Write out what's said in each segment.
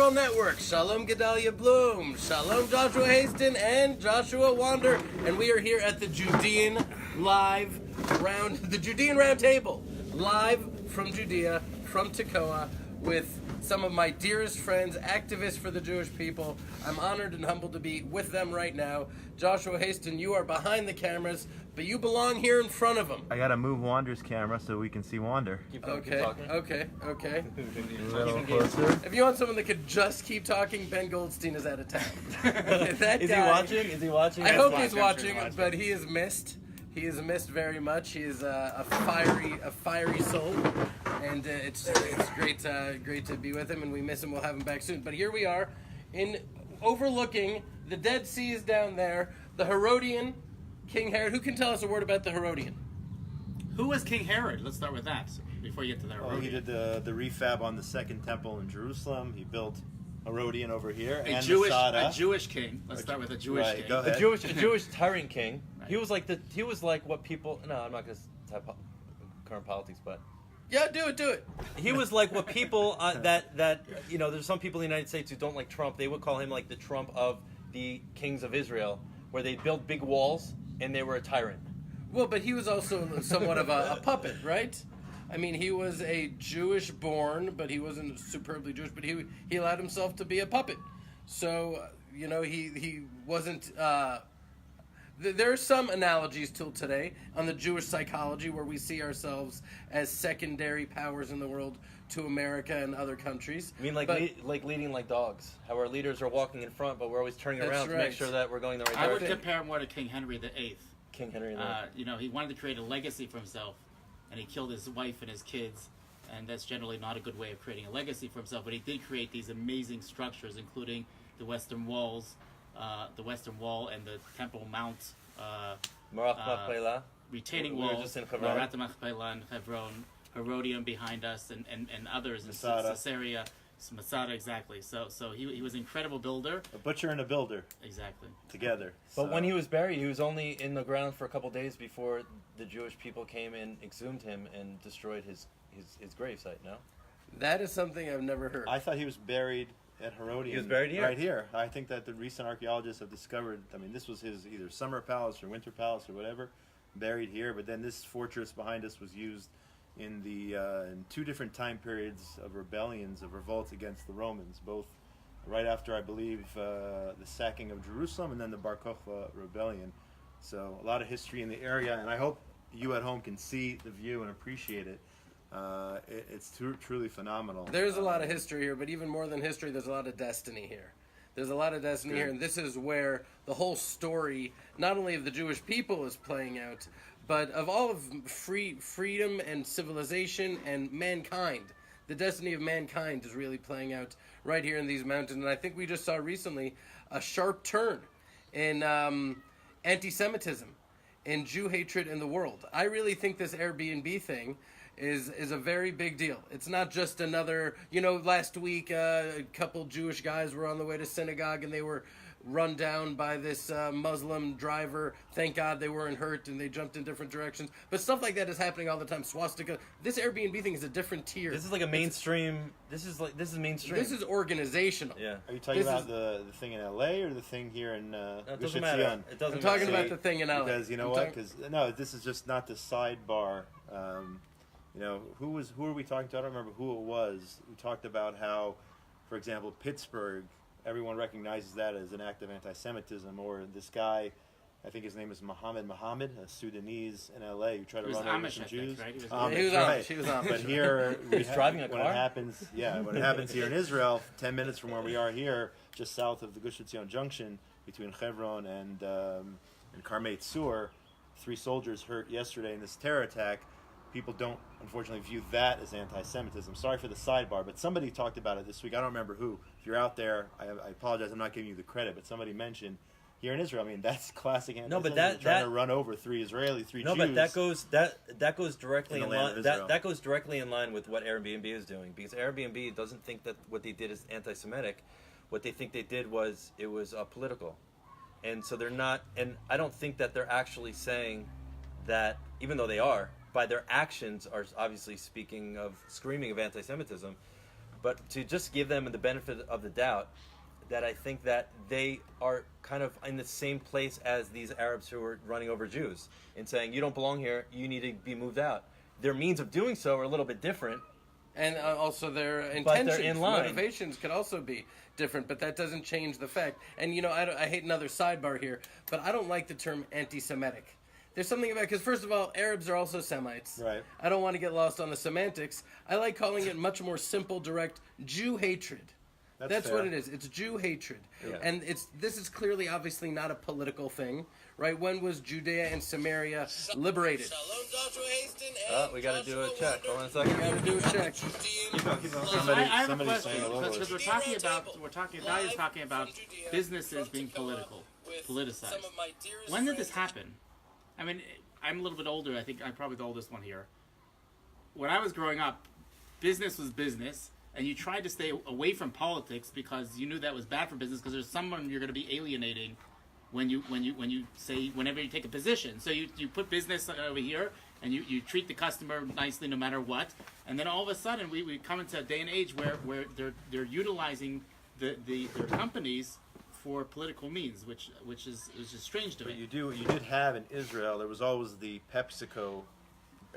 Israel Network. Shalom Gedaliah Blum. Shalom Joshua Hasten and Joshua Wander. And we are here at the Judean Roundtable, live from Judea, from Tekoa, with some of my dearest friends, activists for the Jewish people. I'm honored and humbled to be with them right now. Joshua Hasten, you are behind the cameras, but you belong here in front of them. I gotta move Wander's camera so we can see Wander. Okay. A little closer. closer. If you want someone that could just keep talking, Ben Goldstein is out of town. That Is guy, he watching? Is he watching? I hope he's watching, but he is missed. He is missed very much. He is a fiery soul, and it's great to be with him, and we miss him. We'll have him back soon. But here we are, overlooking the Dead Sea is down there. The Herodian, King Herod. Who can tell us a word about the Herodian? Who was King Herod? Let's start with that before you get to the Herodian. He did the refab on the Second Temple in Jerusalem. He built Herodian over here a and Jewish king. Let's start with a Jewish king. Go ahead. A Jewish tyrant king. Right. He was like what people. No, I'm not going to type current politics, but yeah, do it. He was like what people that there's some people in the United States who don't like Trump. They would call him like the Trump of the kings of Israel, where they built big walls and they were a tyrant. Well, but he was also somewhat of a puppet, right? I mean, he was a Jewish born, but he wasn't superbly Jewish, but he allowed himself to be a puppet. So, he wasn't... there are some analogies till today on the Jewish psychology where we see ourselves as secondary powers in the world to America and other countries. I mean, like leading like dogs. How our leaders are walking in front, but we're always turning around to make sure that we're going the right direction. I would compare him more to King Henry VIII. King Henry VIII. He wanted to create a legacy for himself, and he killed his wife and his kids, and that's generally not a good way of creating a legacy for himself. But he did create these amazing structures, including the Western Walls, the Western Wall and the Temple Mount, retaining walls, Marat Machpelah and Hebron, Herodian behind us, and others, Masada. in Caesarea, Masada, exactly. So he was an incredible builder. A butcher and a builder. Exactly. Together. But when he was buried, he was only in the ground for a couple days before the Jewish people came and exhumed him and destroyed his gravesite, no? That is something I've never heard. I thought he was buried at Herodian. He was buried here? Right here. I think that the recent archaeologists have discovered, this was his either summer palace or winter palace or whatever, buried here. But then this fortress behind us was used in two different time periods of rebellions, of revolts against the Romans, both right after, I believe, the sacking of Jerusalem and then the Bar Kokhba rebellion. So a lot of history in the area, and I hope you at home can see the view and appreciate it. It's truly phenomenal. There's a lot of history here, but even more than history, there's a lot of destiny here. There's a lot of destiny here, and this is where the whole story, not only of the Jewish people, is playing out, but of all of freedom and civilization and mankind. The destiny of mankind is really playing out right here in these mountains, and I think we just saw recently a sharp turn in anti-Semitism, in Jew hatred in the world. I really think this AirBNB thing is a very big deal. It's not just another, last week a couple Jewish guys were on the way to synagogue and they were run down by this Muslim driver. Thank God they weren't hurt and they jumped in different directions. But stuff like that is happening all the time. Swastika. This AirBNB thing is a different tier. This is like a mainstream. This is mainstream. This is organizational. Yeah. Are you talking about the thing in LA or the thing here in it doesn't matter. It doesn't I'm talking about the thing in LA. Because you know what? Because this is just not the sidebar. Who are we talking to? I don't remember who it was. We talked about how, for example, Pittsburgh, everyone recognizes that as an act of anti-Semitism, or this guy, I think his name is Mohammed, a Sudanese in LA who tried to run over some Jews. Right? He was Amish. But here, he's driving a when car? when it happens here in Israel, 10 minutes from where we are here, just south of the Gush Etzion junction between Hebron and Karmei Tzur, 3 soldiers hurt yesterday in this terror attack. People don't, unfortunately, view that as anti-Semitism. Sorry for the sidebar, but somebody talked about it this week. I don't remember who. If you're out there, I apologize. I'm not giving you the credit, but somebody mentioned here in Israel. That's classic anti-Semitism. No, but trying to run over 3 Jews. No, but that goes directly in in line. That goes directly in line with what AirBNB is doing, because AirBNB doesn't think that what they did is anti-Semitic. What they think they did was political, and so they're not. And I don't think that they're actually saying that, even though they are. By their actions are obviously screaming of anti-Semitism, But to just give them the benefit of the doubt, that I think that they are kind of in the same place as these Arabs who are running over Jews and saying, you don't belong here, you need to be moved out. Their means of doing so are a little bit different. And also their But intentions, they're in line. motivations could also be different, but that doesn't change the fact. And, I hate another sidebar here, but I don't like the term anti-Semitic. There's something about, because first of all, Arabs are also Semites. Right. I don't want to get lost on the semantics. I like calling it much more simple, direct Jew hatred. That's fair. what it is. It's Jew hatred. Yeah. And this is clearly, obviously, not a political thing, right? When was Judea and Samaria liberated? Shalom, Joshua Hasten, Oh, we got to do a check. Hold on a second. Got to do a check. Keep going. I have a Somebody's question saying hello. because Gedaliah is talking about businesses being politicized. When did this happen? I mean, I'm a little bit older. I think I'm probably the oldest one here. When I was growing up, business was business, and you tried to stay away from politics because you knew that was bad for business because there's someone you're going to be alienating when you say whenever you take a position. So you put business over here and you treat the customer nicely no matter what, and then all of a sudden we come into a day and age where they're utilizing their companies for political means, which is strange to But me. you did have in Israel, there was always the PepsiCo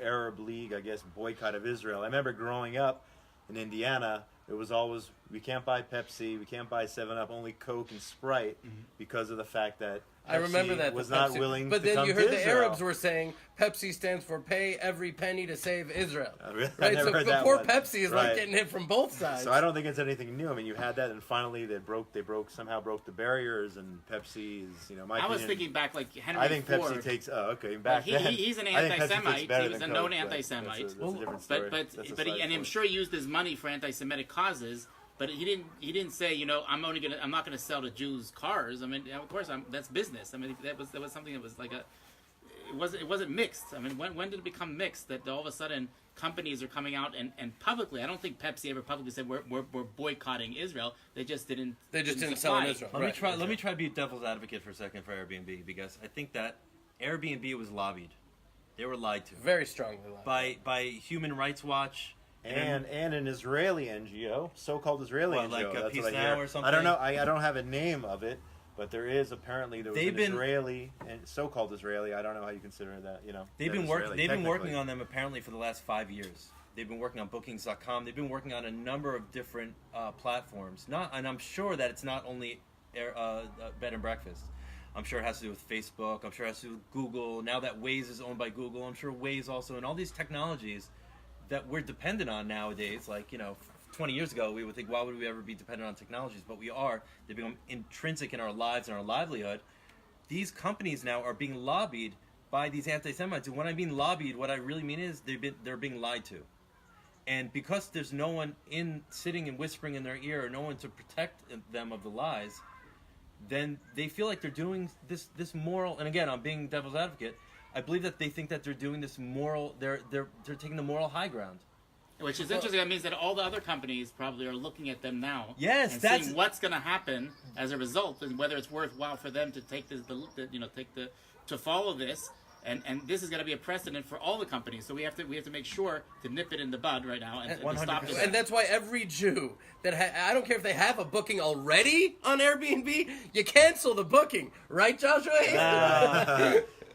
Arab League, I guess, boycott of Israel. I remember growing up in Indiana, it was always, we can't buy Pepsi, we can't buy 7-Up, only Coke and Sprite, because of the fact that Pepsi I remember that. was the not Pepsi- willing But to then come you heard to the Israel. Arabs were saying Pepsi stands for pay every penny to save Israel. Really? I Right? never So heard that poor one. Pepsi is Right. like getting hit from both sides. So I don't think it's anything new. I mean, you had that, and finally they somehow broke the barriers, and Pepsi is, my I was opinion, thinking back like Henry I think Ford. Pepsi takes, back He- then. he's an I think Pepsi fits anti-Semite. better He was than a known Coke, but anti-Semite. That's a different story. But That's a I'm side story. sure he used his money for anti-Semitic causes. But he didn't say, I'm not gonna sell to Jews cars. I mean, of course, that's business. I mean, that was something that was like it wasn't mixed. I mean, when did it become mixed? That all of a sudden companies are coming out and publicly. I don't think Pepsi ever publicly said we're boycotting Israel. They just didn't. They just didn't sell supply. in Israel. Let Right. me try to be devil's advocate for a second for Airbnb, because I think that Airbnb was lobbied. They were lied to Very strongly lied. by Human Rights Watch And an Israeli NGO, so-called Israeli What, NGO. like, that's Peace what I Now hear. or something? I don't know. I don't have a name of it, but there is apparently there was They've an been- Israeli and so-called Israeli. I don't know how you consider that. They've they're been Israeli, They've been working technically. on them apparently for the last 5 years. They've been working on Bookings.com. They've been working on a number of different platforms. And I'm sure that it's not only bed and breakfast. I'm sure it has to do with Facebook. I'm sure it has to do with Google. Now that Waze is owned by Google, I'm sure Waze also, and all these technologies that we're dependent on nowadays. Like 20 years ago, we would think, why would we ever be dependent on technologies? But we are. They become intrinsic in our lives and our livelihood. These companies now are being lobbied by these anti-Semites. And when I mean lobbied, what I really mean is they're being lied to. And because there's no one sitting and whispering in their ear, or no one to protect them of the lies, then they feel like they're doing this moral. And again, I'm being devil's advocate. I believe that they think that they're doing this moral. They're taking the moral high ground. Which is interesting. That means that all the other companies probably are looking at them now. Yes, and that's- seeing what's going to happen as a result, and whether it's worthwhile for them to take to follow this. And this is going to be a precedent for all the companies. So we have to make sure to nip it in the bud right now and to stop this. And that's why every Jew that I don't care if they have a booking already on Airbnb, you cancel the booking, right, Joshua?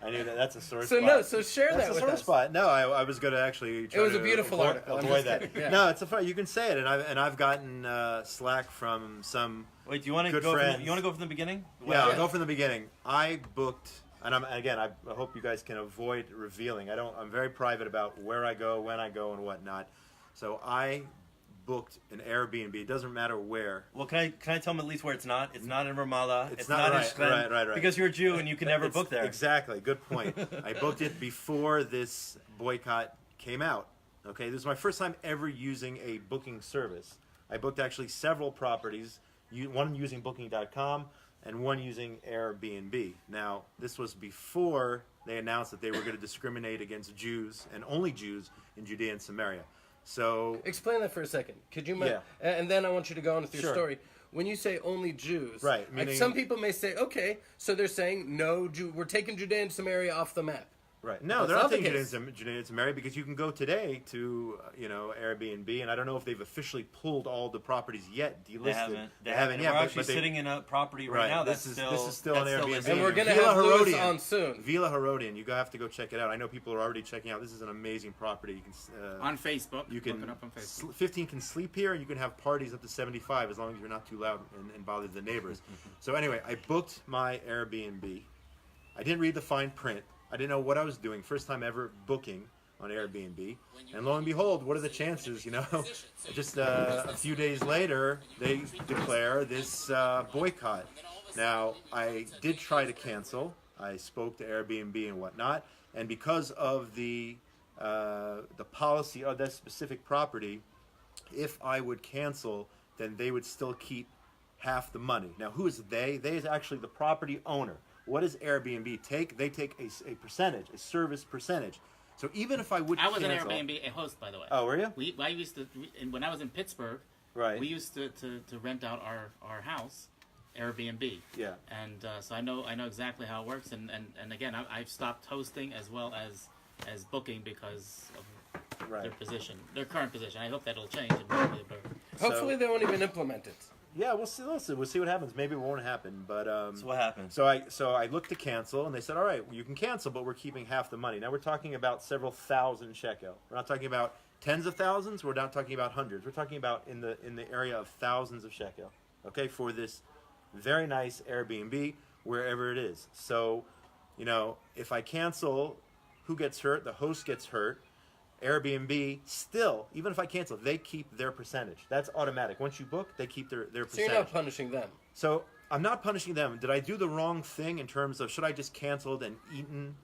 I knew that. That's a sore So spot. so share That's that a with sore us. spot. No, I was going to actually. Try It was to a beautiful article. I'm Avoid just that. kidding. Yeah. No, it's a fun. You can say it, and I've gotten slack from some. Wait, do you want to Good go? friends. You want to go from the beginning? Yeah, I'll Yeah. go from the beginning. I booked, and I hope you guys can avoid revealing. I'm very private about where I go, when I go, and whatnot. So I booked an Airbnb. It doesn't matter where. Well, can I tell them at least where it's not? It's not in Ramallah. It's not not in right, Shechem, right. Because you're a Jew and you can never It's- book there. Exactly. Good point. I booked it before this boycott came out. Okay, this is my first time ever using a booking service. I booked actually several properties, one using Booking.com and one using Airbnb. Now, this was before they announced that they were going to discriminate against Jews and only Jews in Judea and Samaria. So, Explain that for a second. Could you? Yeah. And then I want you to go on with your Sure. story. When you say only Jews, Right, like meaning- some people may say, okay, so they're saying no Jew. We're taking Judea and Samaria off the map. Right. No, That's they're not not the taking case. Judean and Samaria because you can go today to Airbnb, and I don't know if they've officially pulled all the properties yet, delisted. They haven't. yet. We're but actually they- sitting in a property right now This that's is still on Airbnb. listed. And we're going to Villa have Lewis Herodian. on soon. Villa Herodian. You have to go check it out. I know people are already checking out. This is an amazing property. You can On Facebook. you can Look it up on Facebook. 15 can sleep here, and you can have parties up to 75 as long as you're not too loud and bother the neighbors. So anyway, I booked my Airbnb. I didn't read the fine print. I didn't know what I was doing. First time ever booking on Airbnb. And lo and behold, what are the chances, Just a few days later, they declare this boycott. Now, I did try to cancel. I spoke to Airbnb and whatnot. And because of the policy of that specific property, if I would cancel, then they would still keep half the money. Now, who is they? They is actually the property owner. What does Airbnb take? They take a percentage, a service percentage. So even if I would I was cancel... an Airbnb a host, by the way. Oh, were you? I used to, when I was in Pittsburgh, Right. we used to rent out our house, Airbnb. Yeah. And so I know exactly how it works. And again, I've stopped hosting as well as booking because of Right. their current position. I hope that'll change. And maybe Hopefully they won't even implement it. Yeah, we'll see. Listen, we'll see what happens. Maybe it won't happen, but So what happened? So I looked to cancel, and they said, "All right, you can cancel, but we're keeping half the money." Now we're talking about several thousand shekel. We're not talking about tens of thousands. We're not talking about hundreds. We're talking about in the area of thousands of shekel. Okay, for this very nice Airbnb, wherever it is. So, if I cancel, who gets hurt? The host gets hurt. Airbnb still, even if I cancel, they keep their percentage. That's automatic. Once you book, they keep their So percentage. you're not punishing them. So I'm not punishing them. Did I do the wrong thing in terms of should I just canceled and eaten,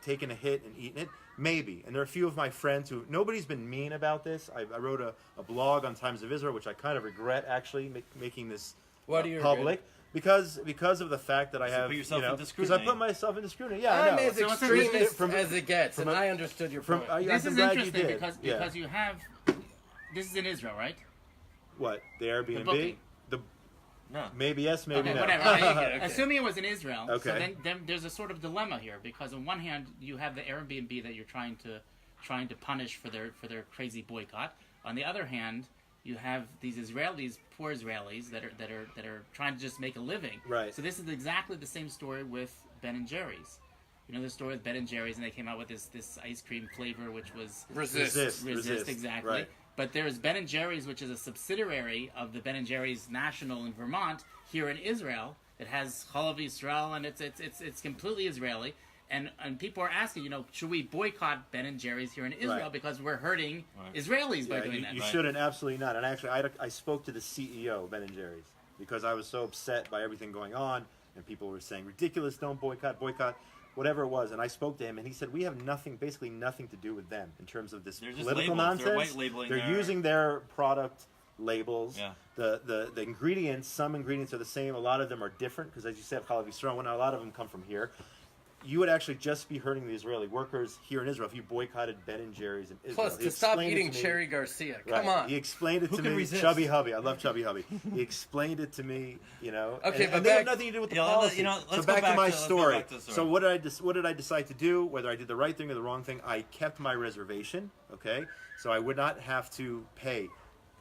taken a hit and eaten it? Maybe. And there are a few of my friends who, nobody's been mean about this. I wrote a blog on Times of Israel, which I kind of regret actually making this Why do you public. Because of the fact that I have, put yourself into because I scrutiny. put myself into scrutiny. Yeah, I I'm know. as So what's the extremist from- as it gets, and from a- I understood your From, point. I'm this is glad you interesting did. because Yeah. you have this is in Israel, right? What, the Airbnb? booking. No. Maybe yes, maybe Okay, no. whatever. Okay. Assuming it was in Israel, so Okay. then there's a sort of dilemma here because on one hand you have the Airbnb that you're trying to punish for their crazy boycott. On the other hand, you have these Israelis, poor Israelis that are trying to just make a living. Right. So this is exactly the same story with Ben and Jerry's. The story with Ben and Jerry's, and they came out with this ice cream flavor, which was Resist. Resist, exactly. Right. But there's Ben and Jerry's, which is a subsidiary of the Ben and Jerry's National in Vermont, here in Israel. It has Chalav Yisrael, and it's completely Israeli. And people are asking, should we boycott Ben and Jerry's here in Israel Right. because we're hurting Right. Israelis by Yeah, doing you, that? you Right. shouldn't, absolutely not. And actually, I spoke to the CEO of Ben and Jerry's because I was so upset by everything going on, and people were saying ridiculous, don't boycott, whatever it was. And I spoke to him, and he said we have basically nothing to do with them in terms of this They're just political labels. They're nonsense. white labeling They're their- using their product labels. Yeah. The ingredients, some ingredients are the same. A lot of them are different because, as you said, Chalav Yisrael, a lot of them come from here. You would actually just be hurting the Israeli workers here in Israel if you boycotted Ben and Jerry's in Israel. Plus, He to stop explained it eating to me. Cherry Garcia. Right. Come on. He explained it Who to can me. resist? Chubby Hubby. I love Chubby Hubby. He explained it to me, Okay, and, but they have back- nothing to do with the Yeah, policy. let's so go back to my let's go story. back to the story. So what did I decide to do? Whether I did the right thing or the wrong thing, I kept my reservation, okay? So I would not have to pay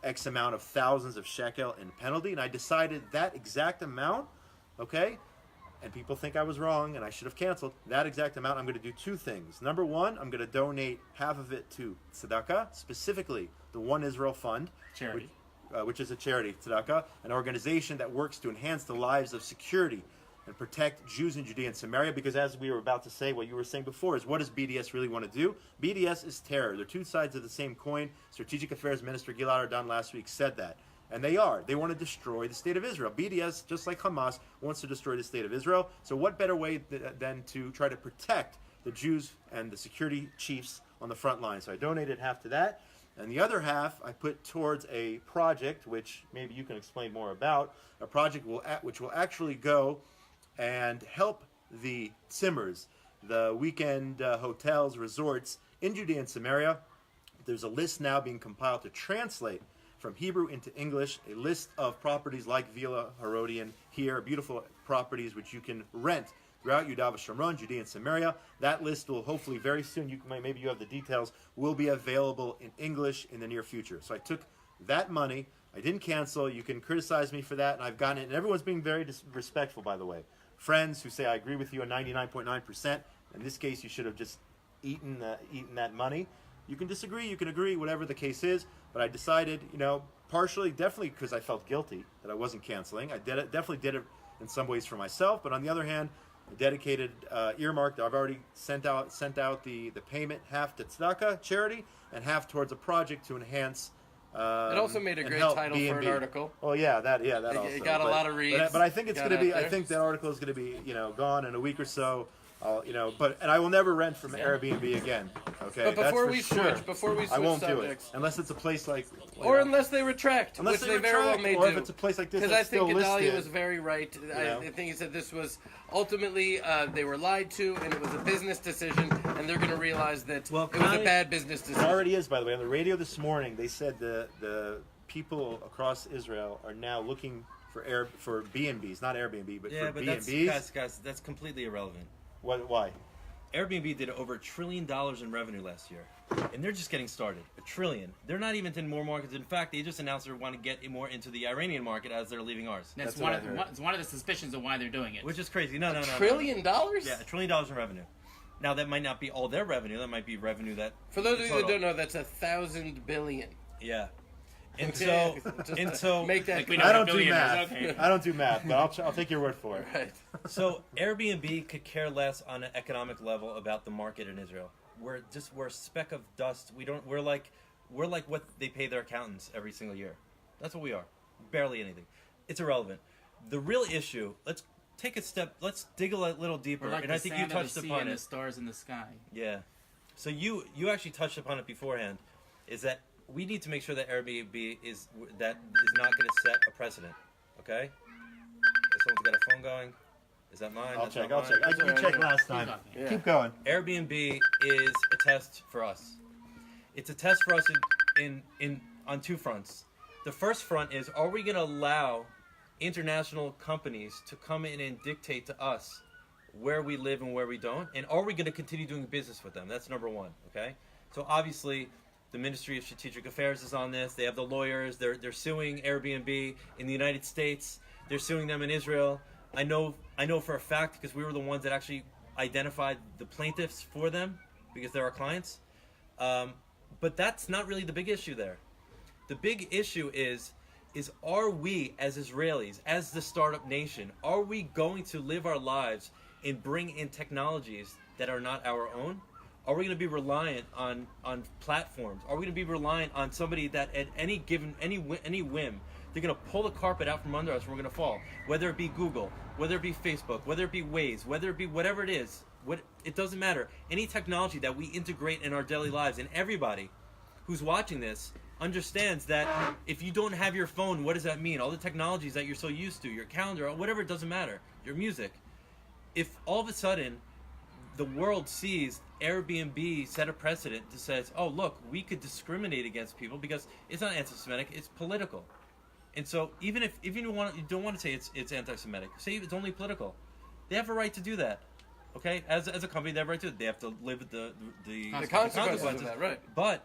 X amount of thousands of shekel in penalty, and I decided that exact amount, okay? And people think I was wrong and I should have canceled that exact amount. I'm going to do two things. Number one, I'm going to donate half of it to tzedakah, specifically the One Israel Fund, Charity. which is a charity, tzedakah, an organization that works to enhance the lives of security and protect Jews in Judea and Samaria. Because as we were about to say, what you were saying before is, what does BDS really want to do? BDS is terror. They're two sides of the same coin. Strategic Affairs Minister Gilad Ardan last week said that. And they are. They want to destroy the state of Israel. BDS, just like Hamas, wants to destroy the state of Israel. So what better way than to try to protect the Jews and the security chiefs on the front line? So I donated half to that. And the other half I put towards a project, which maybe you can explain more about, a project which will actually go and help the Zimmers, the weekend hotels, resorts in Judea and Samaria. There's a list now being compiled to translate from Hebrew into English, a list of properties like Villa Herodian here, beautiful properties which you can rent throughout Judea Shomron, Judea and Samaria. That list will hopefully very soon, maybe you have the details, will be available in English in the near future. So I took that money. I didn't cancel. You can criticize me for that, and I've gotten it. And everyone's being very respectful, by the way. Friends who say, I agree with you on 99.9%. In this case, you should have just eaten that money. You can disagree, you can agree, whatever the case is. But I decided, partially, definitely because I felt guilty that I wasn't canceling. I definitely did it in some ways for myself. But on the other hand, a dedicated earmark. I've already sent out the payment, half to tzedakah, charity, and half towards a project to enhance. It also made a great title for an article. Oh yeah, that also. It got a lot of reads. But I think it's going to be. I think that article is going to be gone in a week or so. And I will never rent from Airbnb again. Okay, but before we sure. switch I won't subjects, do it unless it's a place like. Unless they retract, which they very well may do. Or if it's a place like this, because I think Gedaliah listed, was very right. I think he said this was ultimately they were lied to, and it was a business decision, and they're going to realize that it was a bad business decision. It already is, by the way. On the radio this morning, they said the people across Israel are now looking for B&Bs, not Airbnb, but for B&Bs. Guys, that's completely irrelevant. Why? Airbnb did over $1 trillion in revenue last year, and they're just getting started. $1 trillion. They're not even in more markets. In fact, they just announced they want to get more into the Iranian market as they're leaving ours. That's one of the suspicions of why they're doing it. Which is crazy. No. $1 trillion? Yeah, $1 trillion in revenue. Now that might not be all their revenue. That might be revenue that. For those of you that don't know, that's 1,000 billion. Yeah. And so make that. I don't do math. Okay. I don't do math, but I'll take your word for it. Right. So Airbnb could care less on an economic level about the market in Israel. We're a speck of dust. We're like what they pay their accountants every single year. That's what we are. Barely anything. It's irrelevant. The real issue. Let's take a step. Let's dig a little deeper. Like and I think you touched upon and it. The stars in the sky. Yeah. So you actually touched upon it beforehand. Is that we need to make sure that Airbnb is not going to set a precedent. Okay. If someone's got a phone going. Is that mine? I'll That's check. not You mine? checked last time. Yeah. Keep going. Airbnb is a test for us. It's a test for us on two fronts. The first front is, are we going to allow international companies to come in and dictate to us where we live and where we don't? And are we going to continue doing business with them? That's number one, okay? So obviously, the Ministry of Strategic Affairs is on this. They have the lawyers. They're suing Airbnb in the United States. They're suing them in Israel. I know for a fact because we were the ones that actually identified the plaintiffs for them because they're our clients. But that's not really the big issue there. The big issue is are we as Israelis, as the startup nation, are we going to live our lives and bring in technologies that are not our own? Are we going to be reliant on platforms? Are we going to be reliant on somebody that at any whim, they're going to pull the carpet out from under us and we're going to fall? Whether it be Google, whether it be Facebook, whether it be Waze, whether it be whatever it is, it doesn't matter. Any technology that we integrate in our daily lives, and everybody who's watching this understands that if you don't have your phone, what does that mean? All the technologies that you're so used to, your calendar, or whatever, it doesn't matter. Your music. If all of a sudden the world sees Airbnb set a precedent that says, oh, look, we could discriminate against people because it's not anti-Semitic, it's political. And so even if you don't want to say it's anti-Semitic, say it's only political. They have a right to do that. Okay? As a company, they have a right to it. They have to live with the consequences of that, right. But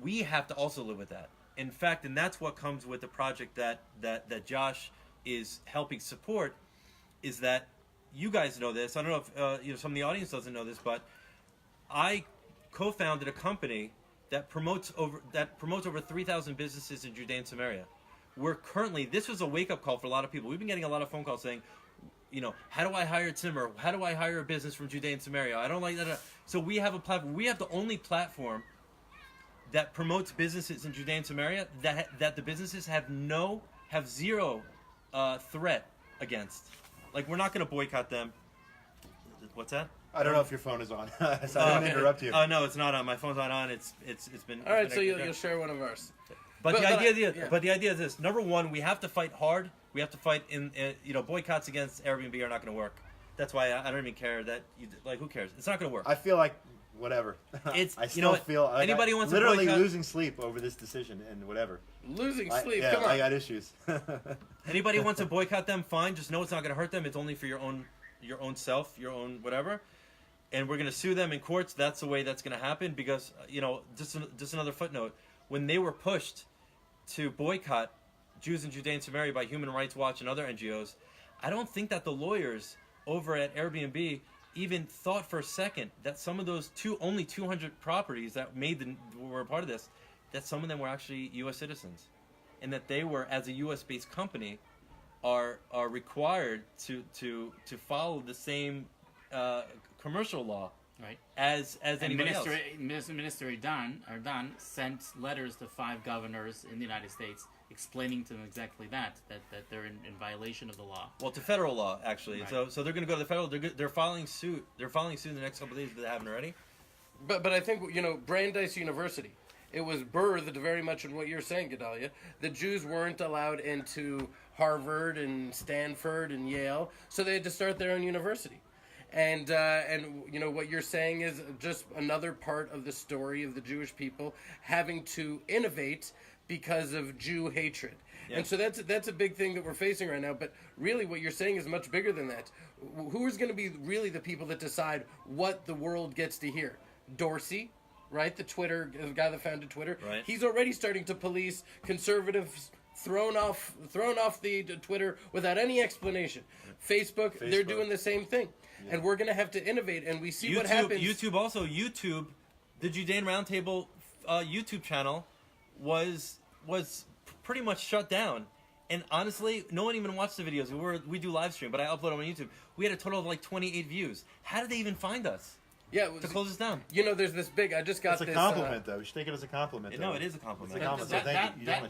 we have to also live with that. In fact, and that's what comes with the project that Josh is helping support, is that you guys know this. I don't know if some of the audience doesn't know this, but I co-founded a company that promotes over 3,000 businesses in Judea and Samaria. We're currently, this was a wake-up call for a lot of people. We've been getting a lot of phone calls saying, how do I hire a Timmer? How do I hire a business from Judea and Samaria? I don't like that. So we have a platform. We have the only platform that promotes businesses in Judea and Samaria that the businesses have zero threat against. Like, we're not going to boycott them. What's that? I don't know if your phone is on, so I didn't interrupt you. Oh no, it's not on. My phone's not on. It's been. All right, so you'll share one of ours. But the idea is this. Number one, we have to fight hard. We have to fight in boycotts against Airbnb are not going to work. That's why I don't even care that who cares? It's not going to work. I feel like whatever. It's I still feel like anybody wants literally to boycott, losing sleep over this decision and whatever. Losing sleep. Come on. I got issues. Anybody wants to boycott them? Fine. Just know it's not going to hurt them. It's only for your own your own self, your own whatever, and we're going to sue them in courts. That's the way that's going to happen because, just another footnote. When they were pushed to boycott Jews in Judea and Samaria by Human Rights Watch and other NGOs, I don't think that the lawyers over at Airbnb even thought for a second that some of those only 200 properties that were a part of this, that some of them were actually U.S. citizens, and that they were, as a U.S.-based company, are required to follow the same commercial law, right, as anybody else. Minister Ardan sent letters to 5 governors in the United States explaining to them exactly that they're in violation of the law. Well, to federal law, actually. Right. So they're going to go to the federal. They're filing suit. They're filing suit in the next couple of days if they haven't already. But I think, Brandeis University, it was birthed very much in what you're saying, Gedaliah. The Jews weren't allowed into Harvard and Stanford and Yale, so they had to start their own university. And what you're saying is just another part of the story of the Jewish people having to innovate because of Jew hatred. Yeah. And so that's a big thing that we're facing right now. But really what you're saying is much bigger than that. Who is going to be really the people that decide what the world gets to hear? Dorsey, right? The guy that founded Twitter. Right. He's already starting to police conservatives thrown off the Twitter without any explanation. Facebook, they're doing the same thing. Yeah. And we're going to have to innovate, and we see what happens. YouTube, the Judean Roundtable YouTube channel was pretty much shut down. And honestly, no one even watched the videos. We do live stream, but I upload them on YouTube. We had a total of like 28 views. How did they even find us? Yeah, to close us down. There's this big. I just got this. It's a compliment, though. You should take it as a compliment. No, it is a compliment.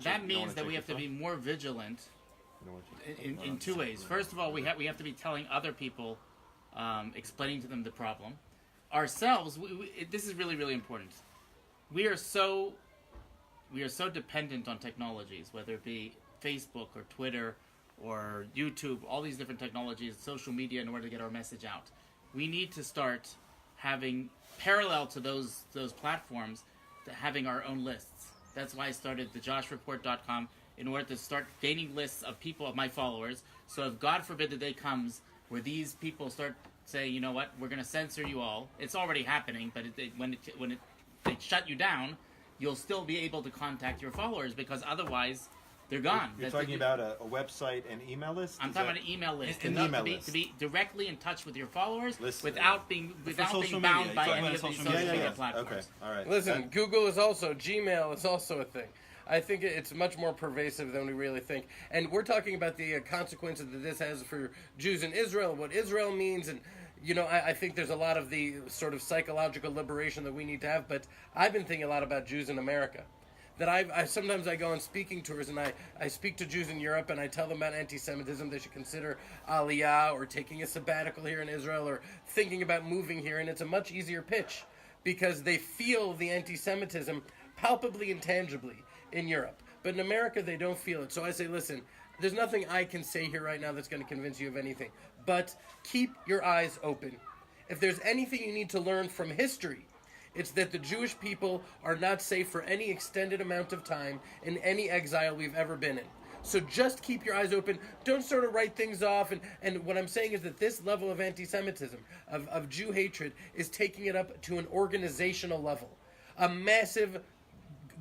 That means that we have to be more vigilant in 2 ways. First of all, we have to be telling other people, explaining to them the problem. Ourselves, this is really, really important. We are so dependent on technologies, whether it be Facebook or Twitter or YouTube, all these different technologies, social media, in order to get our message out. We need to start having, parallel to those platforms, to having our own lists. That's why I started thejoshreport.com, in order to start gaining lists of people, of my followers. So if God forbid the day comes where these people start saying, you know what, we're going to censor you all. It's already happening, but when they shut you down, you'll still be able to contact your followers, because otherwise they're gone. You're talking about a website and email list? I'm talking about an email list. To be directly in touch with your followers without being bound by any of these social media platforms. Okay, all right. Listen, Google is also, Gmail is also a thing. I think it's much more pervasive than we really think. And we're talking about the consequences that this has for Jews in Israel, what Israel means, and I think there's a lot of the sort of psychological liberation that we need to have, but I've been thinking a lot about Jews in America. That I sometimes I go on speaking tours and I speak to Jews in Europe and I tell them about anti-Semitism. They should consider Aliyah or taking a sabbatical here in Israel or thinking about moving here, and it's a much easier pitch because they feel the anti-Semitism palpably and tangibly in Europe. But in America, they don't feel it. So I say, listen, there's nothing I can say here right now that's going to convince you of anything. But keep your eyes open. If there's anything you need to learn from history, it's that the Jewish people are not safe for any extended amount of time in any exile we've ever been in. So just keep your eyes open. Don't sort of write things off. And what I'm saying is that this level of anti-Semitism, of Jew hatred, is taking it up to an organizational level. A massive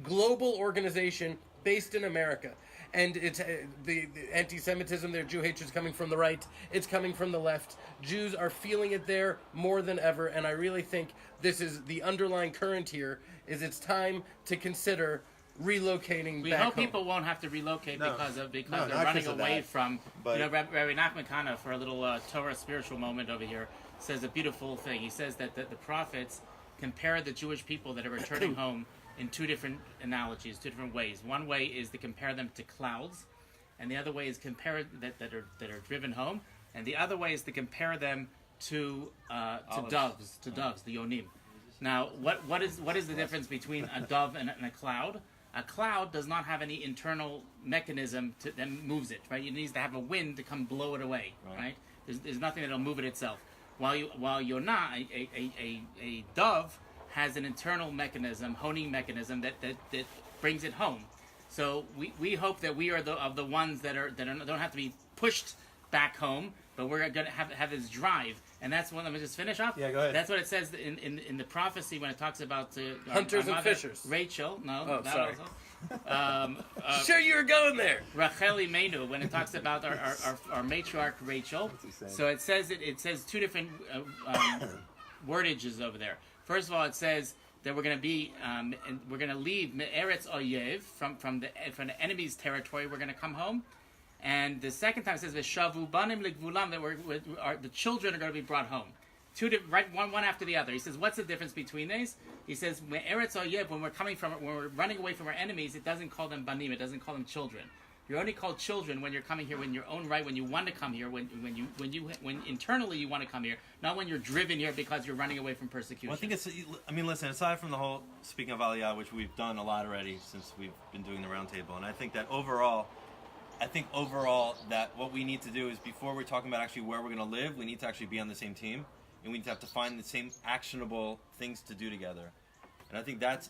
global organization based in America. And it's the anti-Semitism, their Jew hatred is coming from the right. It's coming from the left. Jews are feeling it there more than ever. And I really think this is the underlying current here, is it's time to consider relocating we back hope home. people won't have to relocate because they're not running 'cause of away that. from, But- Rabbi Nachman Kana, for a little Torah spiritual moment over here, says a beautiful thing. He says that the prophets compare the Jewish people that are returning home in 2 different analogies, 2 different ways. One way is to compare them to clouds, and the other way is compare that are driven home, and the other way is to compare them to doves, the yonim. Now, what is the difference between a dove and a cloud? A cloud does not have any internal mechanism that moves it, right? It needs to have a wind to come blow it away, right? There's nothing that'll move it itself. While Yonah, a dove, has an internal mechanism, honing mechanism that brings it home. So we hope that we are the ones that don't have to be pushed back home, but we're going to have this drive. And that's when, let me just finish off. Yeah, go ahead. That's what it says in the prophecy when it talks about hunters our and mother, fishers. Rachel. No, Oh, that sorry. also. Sure, you were going there. Rachel Imenu, when it talks about our matriarch Rachel. he saying? So it says two different wordages over there. First of all, it says that we're going to be and we're going to leave Me'eretz Oyev from the enemy's territory. We're going to come home. And the second time it says V'shavu banim legvulam, that the children are going to be brought home. One after the other. He says, what's the difference between these? He says, Me'eretz Oyev, when we're running away from our enemies, it doesn't call them banim, it doesn't call them children. You're only called children when you're coming here, when your own right, when you want to come here, when internally you want to come here, not when you're driven here because you're running away from persecution. Well, I think listen, aside from the whole, speaking of Aliyah, which we've done a lot already since we've been doing the roundtable, and I think overall that what we need to do is, before we're talking about actually where we're going to live, we need to actually be on the same team, and we need to have to find the same actionable things to do together. And I think that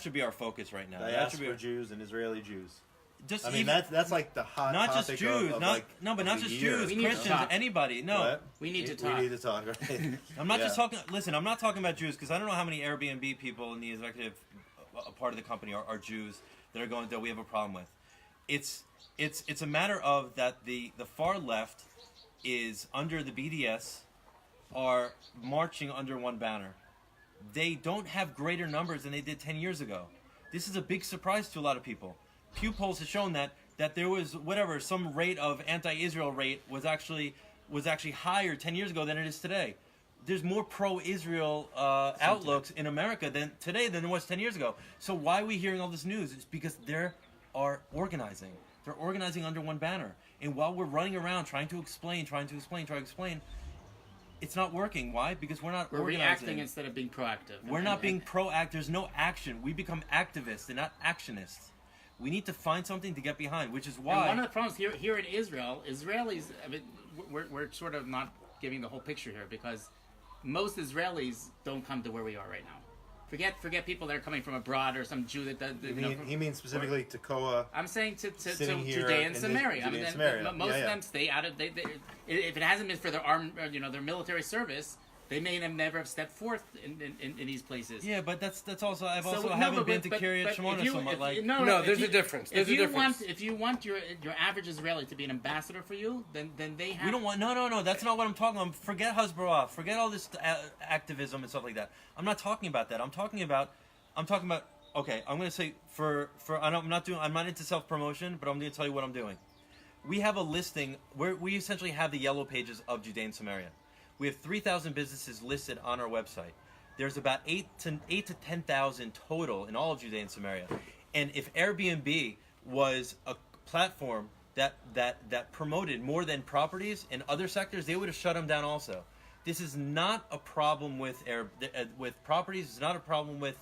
should be our focus right now. That should be Diaspora Jews and Israeli Jews. Just I mean, even, that's like the hot not topic just Jews, of not the just year. Jews, We need to Christians, talk. anybody. No, What? We need to talk. We need to talk, right? I'm not Yeah. just talking. Listen, I'm not talking about Jews, because I don't know how many Airbnb people in the executive part of the company are Jews that we have a problem with. It's a matter of that the far left is under the BDS are marching under one banner. They don't have greater numbers than they did 10 years ago. This is a big surprise to a lot of people. Pew polls have shown that there was some rate of anti-Israel rate was actually higher 10 years ago than it is today. There's more pro-Israel outlooks in America today than there was 10 years ago. So why are we hearing all this news? It's because they are organizing. They're organizing under one banner. And while we're running around trying to explain, it's not working. Why? Because we're not We're organizing. reacting instead of being proactive. We're not being proactive. There's no action. We become activists and not actionists. We need to find something to get behind, which is why. And one of the problems here in Israel, Israelis, I mean, we're sort of not giving the whole picture here, because most Israelis don't come to where we are right now. Forget people that are coming from abroad or some Jew that does. He means specifically Tekoa. I'm saying to Sitting here Judea and in Samaria. Judea and I mean, Samaria. most Yeah, of yeah. them stay out of. If it hasn't been for their their military service, they may have never have stepped forth in these places. Yeah, but that's also I So, haven't been to Kiryat Shimon or something like. No, there's a difference. There's a difference. If you want your average Israeli to be an ambassador for you, then they have. We don't want no. That's not what I'm talking about. Forget Hezbollah. Forget all this activism and stuff like that. I'm not talking about that. I'm talking about. Okay, I'm going to say I'm not into self promotion, but I'm going to tell you what I'm doing. We have a listing where we essentially have the yellow pages of Judea and Samaria. We have 3,000 businesses listed on our website. There's about 8 to 10,000 total in all of Judea and Samaria. And if Airbnb was a platform that promoted more than properties in other sectors, they would have shut them down also. This is not a problem with properties. It's not a problem with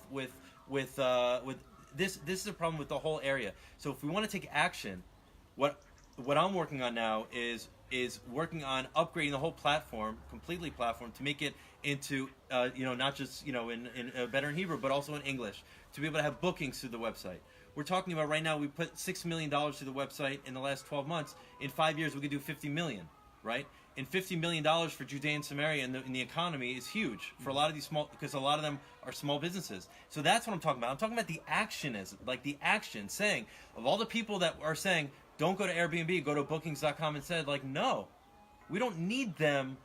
this. This is a problem with the whole area. So if we want to take action, what I'm working on now is working on upgrading the whole platform, to make it into not just in better in Hebrew, but also in English, to be able to have bookings through the website. We're talking about right now, we put $6 million through the website in the last 12 months. In 5 years, we could do $50 million, right? And $50 million for Judea and Samaria in the economy is huge for a lot of these because a lot of them are small businesses. So that's what I'm talking about. I'm talking about the action, saying of all the people that are saying, don't go to Airbnb, go to bookings.com instead. No, we don't need them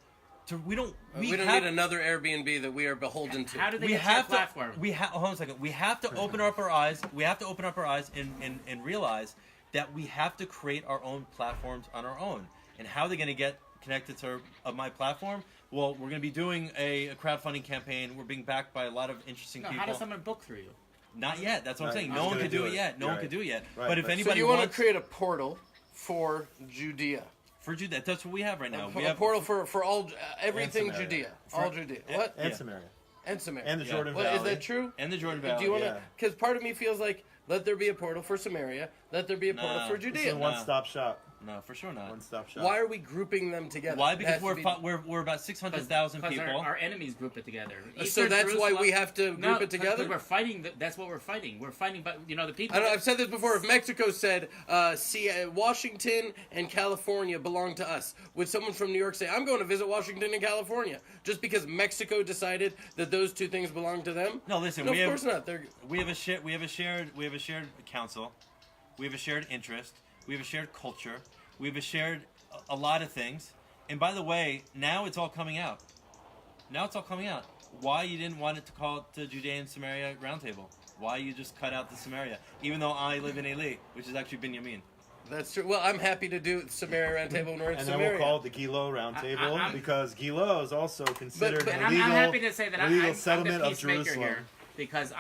to. We don't need another Airbnb that we are beholden to. How do they get to your platform? Hold on a second. We have to open up our eyes. We have to open up our eyes and realize that we have to create our own platforms on our own. And how are they going to get connected to my platform? Well, we're going to be doing a crowdfunding campaign. We're being backed by a lot of interesting people. How does someone book through you? Not yet. That's what I'm saying. Who's No one gonna can do do it it? yet. No You're one can right. do it yet. Right, But if but- anybody So you want wants to create a portal for Judea. for Judea, that's what we have right now. We A have portal for all everything Samaria. Judea. All Judea. What? And Yeah. Samaria. And Samaria. And the Yeah. Jordan What, Valley. is that true? and the Jordan Do Valley. you want to? yeah. Because part of me feels like let there be a portal for Samaria. Let there be a portal Nah. for This is Judea. a one-stop shop. No, for sure not. One-stop shop. Why are we grouping them together? Why? It Because has to be- we're about 600,000 Because people. our enemies group it together. So Eastern that's why Jerusalem- we have to No, group it together? because we're fighting. That's what we're fighting. We're fighting, but the people. I don't know, I've said this before. If Mexico said, Washington and California belong to us, would someone from New York say, I'm going to visit Washington and California? Just because Mexico decided that those two things belong to them? No, listen. No, we of have, course not. They're... We have a shared council. We have a shared interest. We have a shared culture. We have a shared a lot of things. And by the way, now it's all coming out. Why you didn't want it to call it the Judean Samaria Roundtable? Why you just cut out the Samaria? Even though I live in Eli, which is actually Binyamin. That's true. Well, I'm happy to do Samaria Roundtable when we're in And then Samaria. we'll call it the Gilo Roundtable because Gilo is also considered But an I'm illegal, happy to say that I'm the settlement of peacemaker Jerusalem. here because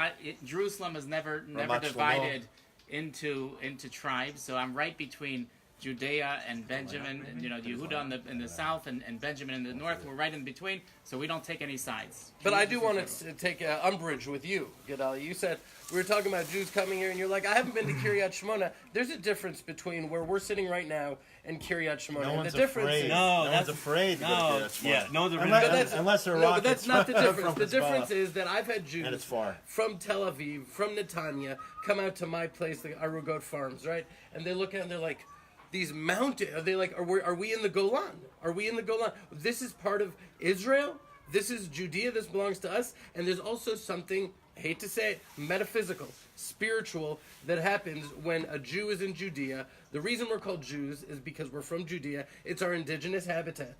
Jerusalem is never Ramat divided into tribes. So I'm right between Judea and Benjamin, and, Yehuda in the south and Benjamin in the north. We're right in between, so we don't take any sides. But I do want to take umbrage with you, Gedaliah. You said we were talking about Jews coming here, and you're like, I haven't been to Kiryat Shmona. There's a difference between where we're sitting right now and Kiryat Shmona. No and one's the difference afraid. is, No, no one's afraid to go to Kiryat Shmona. Yeah, no, the Unless they're no, but rockets that's not the difference. from The difference Hezbollah. is that I've had And it's Jews far. from Tel Aviv, from Netanya, come out to my place, the Arugot Farms, right? And they look at it and they're like, these mountains, are they like, are we in the Golan? Are we in the Golan? This is part of Israel. This is Judea. This belongs to us. And there's also something, I hate to say it, metaphysical, spiritual, that happens when a Jew is in Judea. The reason we're called Jews is because we're from Judea. It's our indigenous habitat.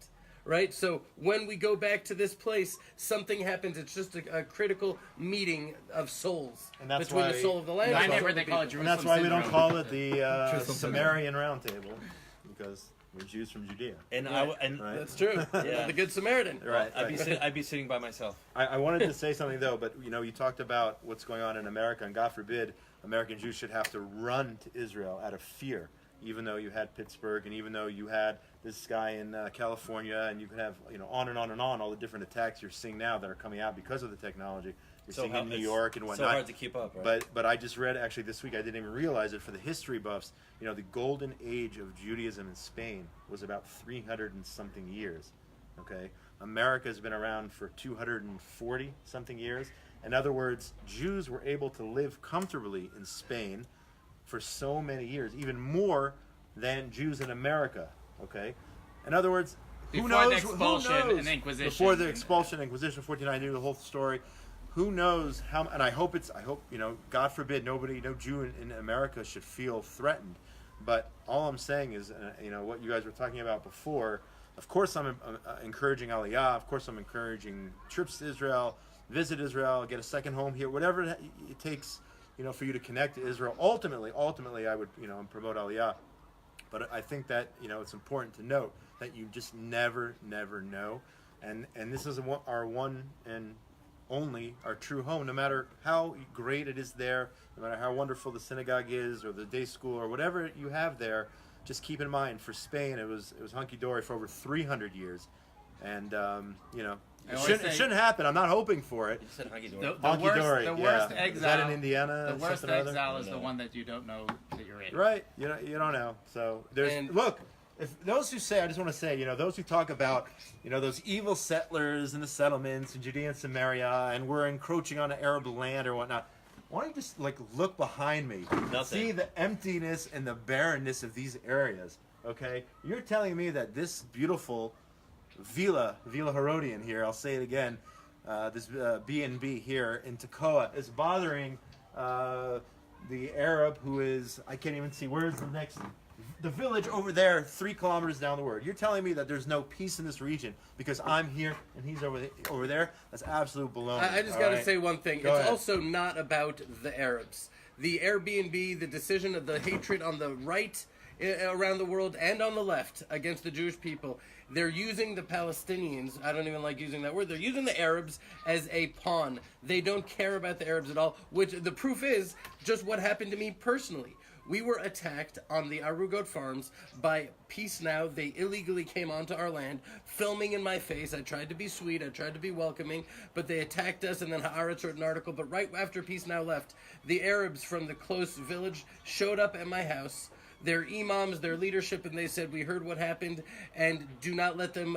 Right? So when we go back to this place, something happens. It's just a critical meeting of souls And that's between why- the soul of the land. and My and the soul neighborhood, of they the call it people. And Jerusalem that's why we don't syndrome. call it the Samarian Roundtable, because we're Jews from Judea. and Right. That's true. Yeah. The Good Samaritan. Right. I'd be sitting by myself. I wanted to say something though, but you talked about what's going on in America, and God forbid American Jews should have to run to Israel out of fear, even though you had Pittsburgh, and even though you had this guy in California, and you could have on and on and on all the different attacks you're seeing now that are coming out because of the technology. You're seeing in New York and whatnot. So hard to keep up, right? But I just read actually this week, I didn't even realize it, for the history buffs, the golden age of Judaism in Spain was about 300 and something years. Okay, America's been around for 240 something years. In other words, Jews were able to live comfortably in Spain for so many years, even more than Jews in America. Okay, in other words, who Before the knows? expulsion who knows? and Inquisition. Before the expulsion, Inquisition, 1492, the whole story. Who knows how? And I hope God forbid no Jew in America should feel threatened. But all I'm saying is, what you guys were talking about before. Of course, I'm encouraging Aliyah. Of course, I'm encouraging trips to Israel, visit Israel, get a second home here, whatever it takes, for you to connect to Israel. Ultimately, I would, promote Aliyah. But I think that it's important to note that you just never know, and this is our one and only our true home. No matter how great it is there, no matter how wonderful the synagogue is or the day school or whatever you have there, just keep in mind for Spain it was hunky dory for over 300 years, and it shouldn't happen. I'm not hoping for it. You said hunky dory. The worst exile. Is that in Indiana? The worst something or other? exile is No. the one that you don't know that you're in. Right. You don't know. So look, if those who say, I just want to say, those who talk about, those evil settlers in the settlements in Judea and Samaria, and we're encroaching on Arab land or whatnot. Why don't you just look behind me, Nothing. see the emptiness and the barrenness of these areas? Okay, you're telling me that this beautiful Villa Herodian here, I'll say it again, this B&B here in Tekoa is bothering the Arab who is, I can't even see, where's the village over there 3 kilometers down the road. You're telling me that there's no peace in this region because I'm here and he's over there? That's absolute baloney. I just got to say one thing. Go It's ahead. also not about the Arabs. The AirBNB, the decision of the hatred on the right around the world and on the left against the Jewish people, they're using the Palestinians, I don't even like using that word, they're using the Arabs as a pawn. They don't care about the Arabs at all, which the proof is just what happened to me personally. We were attacked on the Arugot farms by Peace Now. They illegally came onto our land, filming in my face. I tried to be sweet. I tried to be welcoming, but they attacked us, and then Haaretz wrote an article. But right after Peace Now left, the Arabs from the close village showed up at my house, their imams, their leadership, and they said, we heard what happened, and do not let them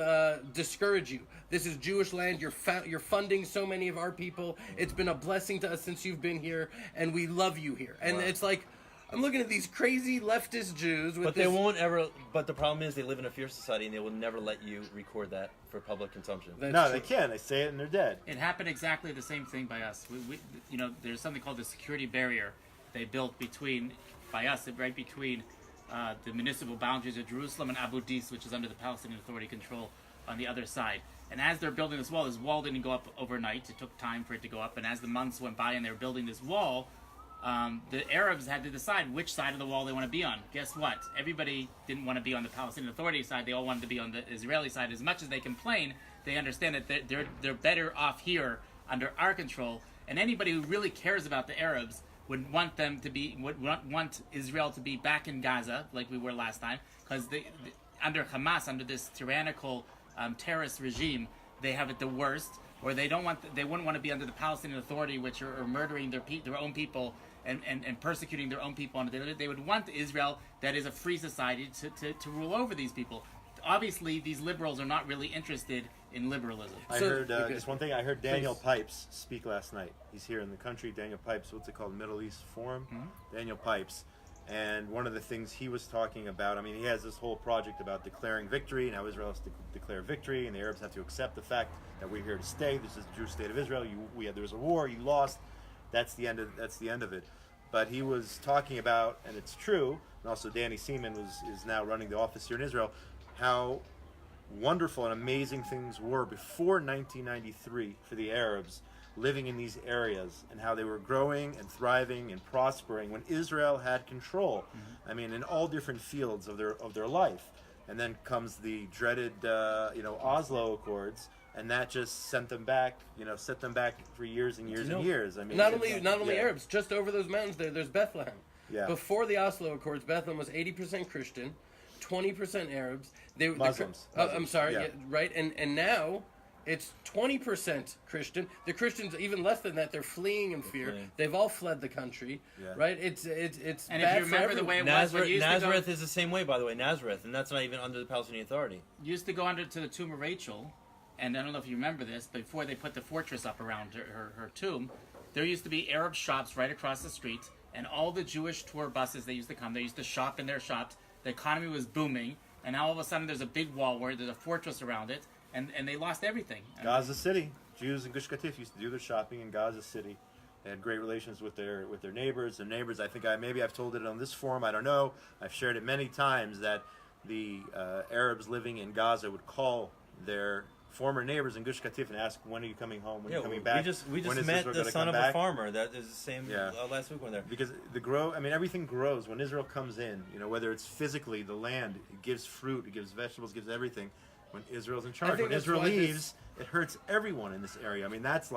discourage you. This is Jewish land. You're funding so many of our people. It's been a blessing to us since you've been here, and we love you here. And it's like, I'm looking at these crazy leftist Jews with they won't ever. But the problem is, they live in a fear society, and they will never let you record that for public consumption. No, they can. They say it, and they're dead. It happened exactly the same thing by us. We there's something called the security barrier they built by us, right between the municipal boundaries of Jerusalem and Abu Dis, which is under the Palestinian Authority control on the other side. And as they're building this wall didn't go up overnight. It took time for it to go up. And as the months went by and they were building this wall, the Arabs had to decide which side of the wall they want to be on. Guess what? Everybody didn't want to be on the Palestinian Authority side. They all wanted to be on the Israeli side. As much as they complain, they understand that they're better off here under our control. And anybody who really cares about the Arabs would want Israel to be back in Gaza like we were last time, because under Hamas, under this tyrannical terrorist regime, they have it the worst. Or they wouldn't want to be under the Palestinian Authority, which are murdering their own people and persecuting their own people. They would want Israel, that is a free society, to rule over these people. Obviously, these liberals are not really interested in liberalism. I heard just one thing. I heard Daniel Pipes speak last night. He's here in the country. Daniel Pipes, what's it called? Middle East Forum. Mm-hmm. Daniel Pipes. And one of the things he was talking about, I mean, he has this whole project about declaring victory and how Israel has to declare victory, and the Arabs have to accept the fact that we're here to stay. This is the Jewish state of Israel. There was a war. You lost. That's the end of it. But he was talking about, and it's true, and also Danny Seaman is now running the office here in Israel, how wonderful and amazing things were before 1993 for the Arabs living in these areas, and how they were growing and thriving and prospering when Israel had control. Mm-hmm. I mean, in all different fields of their life. And then comes the dreaded Oslo Accords, and that just set them back for years and years and years. I mean, not only Arabs, just over those mountains there's Bethlehem. Yeah. Before the Oslo Accords, Bethlehem was 80% Christian, 20% Arabs. Muslims. I'm sorry, yeah, right? And now it's 20% Christian. The Christians, even less than that, they're fleeing in fear. They've all fled the country, right? It's and bad if you remember the way it Nazareth, was, when Nazareth is the same way, by the way. Nazareth, and that's not even under the Palestinian Authority. Used to go under to the tomb of Rachel, and I don't know if you remember this, but before they put the fortress up around her tomb, there used to be Arab shops right across the street, and all the Jewish tour buses, they used to come. They used to shop in their shops. The economy was booming, and now all of a sudden there's a big wall where there's a fortress around it. And they lost everything. Gaza City. Jews in Gush Katif used to do their shopping in Gaza City. They had great relations with their neighbors. Their neighbors, I think maybe I've told it on this forum, I don't know. I've shared it many times that the Arabs living in Gaza would call their former neighbors in Gush Katif and ask, when are you coming home? When are you coming back? We just met the son of a farmer. That is the same last week when there. Because everything grows when Israel comes in. Whether it's physically, the land, it gives fruit, it gives vegetables, it gives everything. When Israel's in charge, when Israel leaves, it hurts everyone in this area. I mean, that's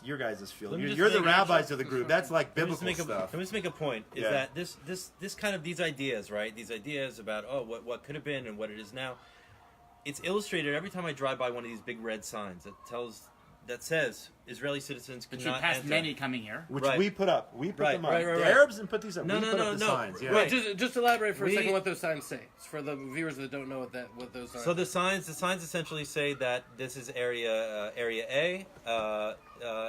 your guys' field. You're the rabbis of the group. That's like biblical stuff. Can we just make a point? Is that this kind of these ideas, right? These ideas about what could have been and what it is now. It's illustrated every time I drive by one of these big red signs that says Israeli citizens cannot enter. Which you passed many coming here. Which we put up. We put them up. Right. The Arabs didn't put these up. We put up the signs. Yeah. Right. Just elaborate for a second what those signs say. It's for the viewers that don't know what those are. So the signs essentially say that this is area A.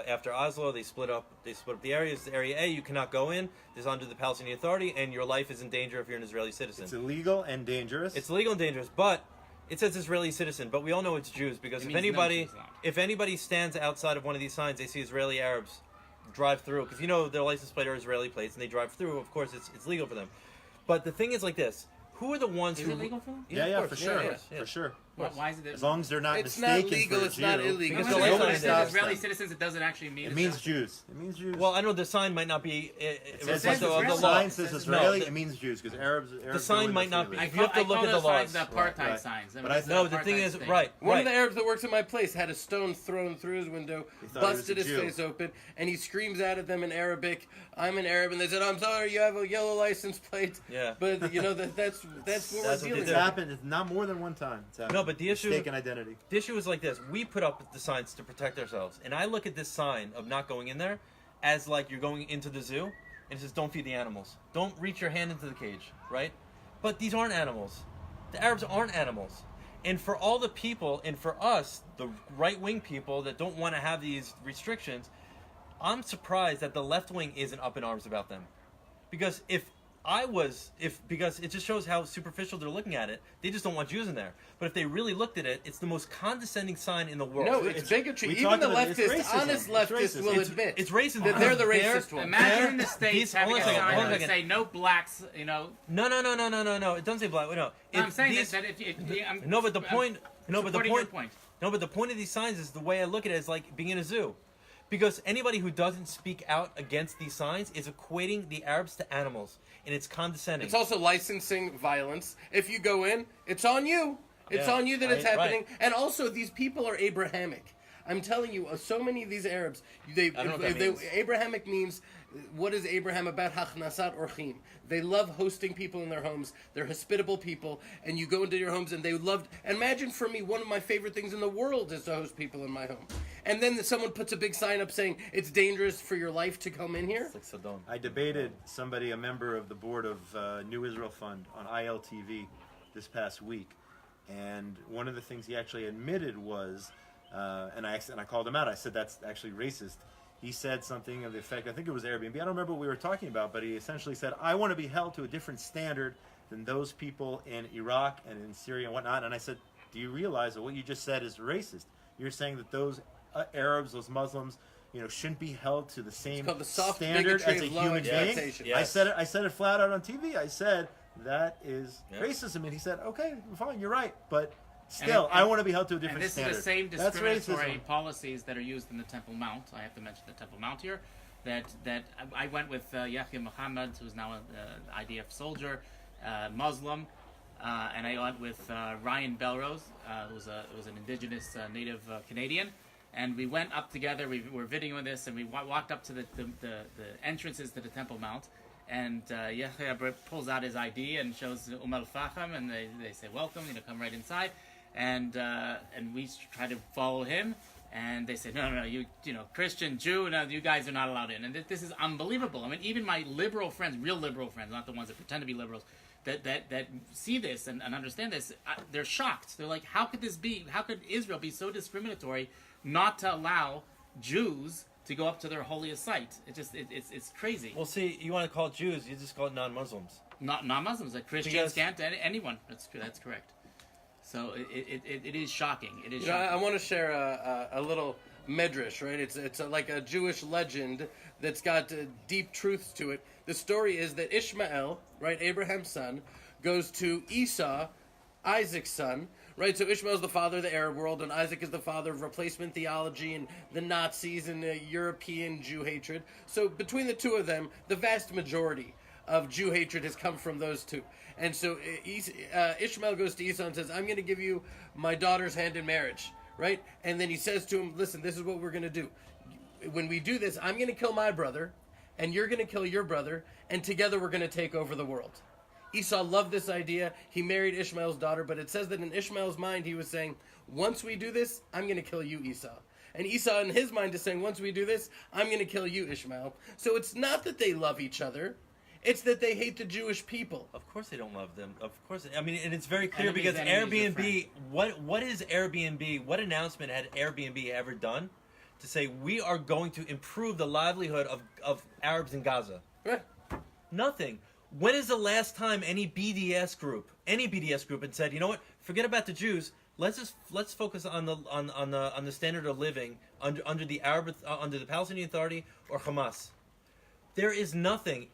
After Oslo, they split up the areas. Area A, you cannot go in. This is under the Palestinian Authority, and your life is in danger if you're an Israeli citizen. It's illegal and dangerous. It's illegal and dangerous, but it says Israeli citizen, but we all know it's Jews, because if anybody stands outside of one of these signs, they see Israeli Arabs drive through, because their license plate are Israeli plates, and they drive through. Of course, it's legal for them. But the thing is like this: who are the ones who? Is it legal for them? Yeah, for sure, for sure. Why is it? As long as they're not it's mistaken not legal. for It's Jew. not illegal. Because when it says Israeli citizens, it doesn't actually mean. It means Jews. It means Jews. Well, I know the sign might not be. The sign says Israeli. It means Jews, because Arabs. The sign might not be. You have to look at the laws. The apartheid signs. But the thing is, one of the Arabs that works at my place had a stone thrown through his window, busted his face open, and he screams out at them in Arabic, "I'm an Arab," and they said, "I'm sorry, you have a yellow license plate." Yeah. But that's what we're dealing with. It's happened. It's not more than one time. No, but the issue. Mistaken identity. The issue is like this: we put up the signs to protect ourselves, and I look at this sign of not going in there as like you're going into the zoo. and it says, "Don't feed the animals. Don't reach your hand into the cage." Right? But these aren't animals. The Arabs aren't animals. And for all the people, and for us, the right-wing people that don't want to have these restrictions, I'm surprised that the left wing isn't up in arms about them. Because because it just shows how superficial they're looking at it. They just don't want Jews in there. But if they really looked at it, it's the most condescending sign in the world. No, it's bigotry. we Even the talked about it. It's leftist, racism. honest It's leftists racism. will It's- admit it's racism. that they're the racist ones. Imagine in the States having a hold on a second, sign hold on a that second. say no blacks, No. It doesn't say black. No. I'm saying these, that if I'm, No, but the point. No, but the supporting your point. point. No, but the point of these signs is the way I look at it is like being in a zoo, because anybody who doesn't speak out against these signs is equating the Arabs to animals, and it's condescending. It's also licensing violence. If you go in, it's on you. It's Yeah, on you that it's right. happening. And also, these people are Abrahamic. I'm telling you, so many of these Arabs, I don't know what that means. Abrahamic means, what is Abraham about? Hachnasat orchim. They love hosting people in their homes. They're hospitable people, and you go into your homes, and they love. Imagine for me, one of my favorite things in the world is to host people in my home. And then someone puts a big sign up saying it's dangerous for your life to come in here. It's like Saddam. I debated somebody, a member of the board of New Israel Fund, on ILTV this past week, and one of the things he actually admitted was, and I called him out. I said that's actually racist. He said something of the effect, I think it was Airbnb. I don't remember what we were talking about, but he essentially said, "I want to be held to a different standard than those people in Iraq and in Syria and whatnot." And I said, "Do you realize that what you just said is racist? You're saying that those Arabs, those Muslims, shouldn't be held to the same called the soft standard bigotry as a of low human being." expectation. Yes. I said it flat out on TV. I said that is Yes. racism, and he said, "Okay, fine, you're right, but still, I want to be held to a And different this standard." is the same That's discriminatory racism. policies that are used in the Temple Mount. I have to mention the Temple Mount here. That I went with Yahya Muhammad, who's now an IDF soldier, Muslim, and I went with Ryan Belrose, who was an indigenous native Canadian. And we went up together. We were videoing this, and we walked up to the entrances to the Temple Mount. And Yahya pulls out his ID and shows al-Faham, and they say, "Welcome, come right inside." And we try to follow him, and they say, "No, you Christian, Jew, no, you guys are not allowed in." And this is unbelievable. I mean, even my liberal friends, real liberal friends, not the ones that pretend to be liberals, that see this and understand this, they're shocked. They're like, "How could this be? How could Israel be so discriminatory not to allow Jews to go up to their holiest site?" It's crazy. Well, see, you want to call it Jews, you just call it non-Muslims. Not non-Muslims, like Christians Because- can't, anyone. That's correct. So it is shocking. It is You know, I shocking. want to share a little medrash, right? It's like a Jewish legend that's got deep truths to it. The story is that Ishmael, right, Abraham's son, goes to Esau, Isaac's son, right? So Ishmael's the father of the Arab world, and Isaac is the father of replacement theology and the Nazis and the European Jew hatred. So between the two of them, the vast majority of Jew hatred has come from those two. And so Ishmael goes to Esau and says, "I'm going to give you my daughter's hand in marriage," right? And then he says to him, "Listen, this is what we're going to do. When we do this, I'm going to kill my brother, and you're going to kill your brother, and together we're going to take over the world." Esau loved this idea. He married Ishmael's daughter, but it says that in Ishmael's mind, he was saying, "Once we do this, I'm going to kill you, Esau." And Esau, in his mind, is saying, "Once we do this, I'm going to kill you, Ishmael." So it's not that they love each other. It's that they hate the Jewish people. Of course they don't love them. Of course, I mean, and it's very clear Enemies, because enemies, Airbnb. What is Airbnb? What announcement had Airbnb ever done to say we are going to improve the livelihood of Arabs in Gaza? Right. Nothing. When is the last time any BDS group had said, "You know what? Forget about the Jews. Let's focus on the standard of living under the Palestinian Authority or Hamas." There is nothing.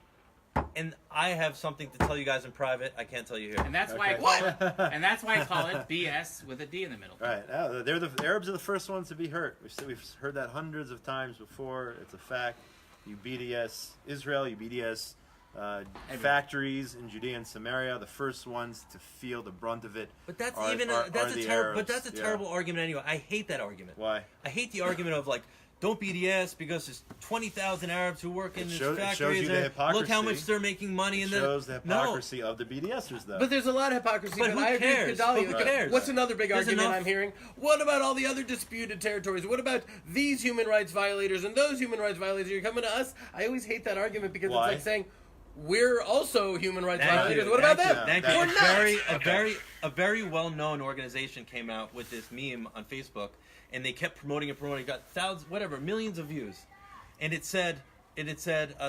And I have something to tell you guys in private. I can't tell you here. And that's why Okay. and that's why I call it BS with a D in the middle. Right. They're the Arabs are the first ones to be hurt. We've heard that hundreds of times before. It's a fact. You BDS Israel, you BDS factories in Judea and Samaria, the first ones to feel the brunt of it. But that's are a the Arabs. terrible argument anyway. I hate that argument. Why? I hate the argument of like don't BDS because there's 20,000 Arabs who work in this It shows factories. you the hypocrisy. Look how much they're making money. It shows the hypocrisy of the BDSers, though. But there's a lot of hypocrisy. But who I agree cares? with Gedaliah. Who cares? What's another big There's argument enough- I'm hearing? What about all the other disputed territories? What about these human rights violators and those human rights violators? You're coming to us? I always hate that argument because Why? it's like saying we're also human rights Thank violators. you. What about Thank them? you. Thank We're you. not. A very well-known organization came out with this meme on Facebook, and they kept promoting it. Got millions of views, and it said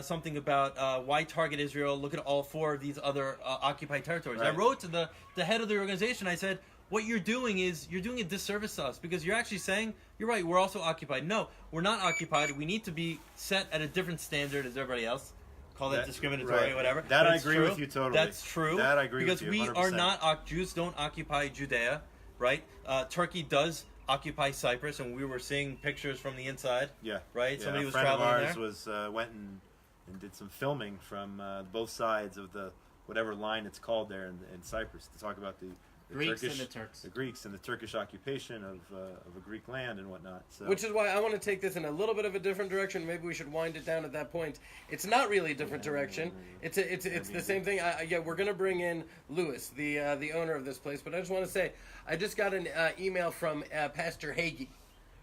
something about why target Israel. Look at all 4 of these other occupied territories. Right. I wrote to the head of the organization. I said, what you're doing is you're doing a disservice to us because you're actually saying you're right. We're also occupied. No, we're not occupied. We need to be set at a different standard as everybody else. Call that discriminatory, right. whatever. That But I it's agree true. with you totally. That's true. That I agree because with you, we 100%. are not Jews don't occupy Judea, right? Turkey does occupy Cyprus, and we were seeing pictures from the inside. Yeah. Right? Yeah, Somebody a was friend of traveling ours there. was went and did some filming from both sides of the whatever line it's called there in Cyprus to talk about the Greeks Turkish, and the Turks. the Greeks and the Turkish occupation of a Greek land and whatnot. So. Which is why I want to take this in a little bit of a different direction. Maybe we should wind it down at that point. It's not really a different direction. It's the same thing. We're gonna bring in Lewis, the owner of this place. But I just want to say, I just got an email from Pastor Hagee,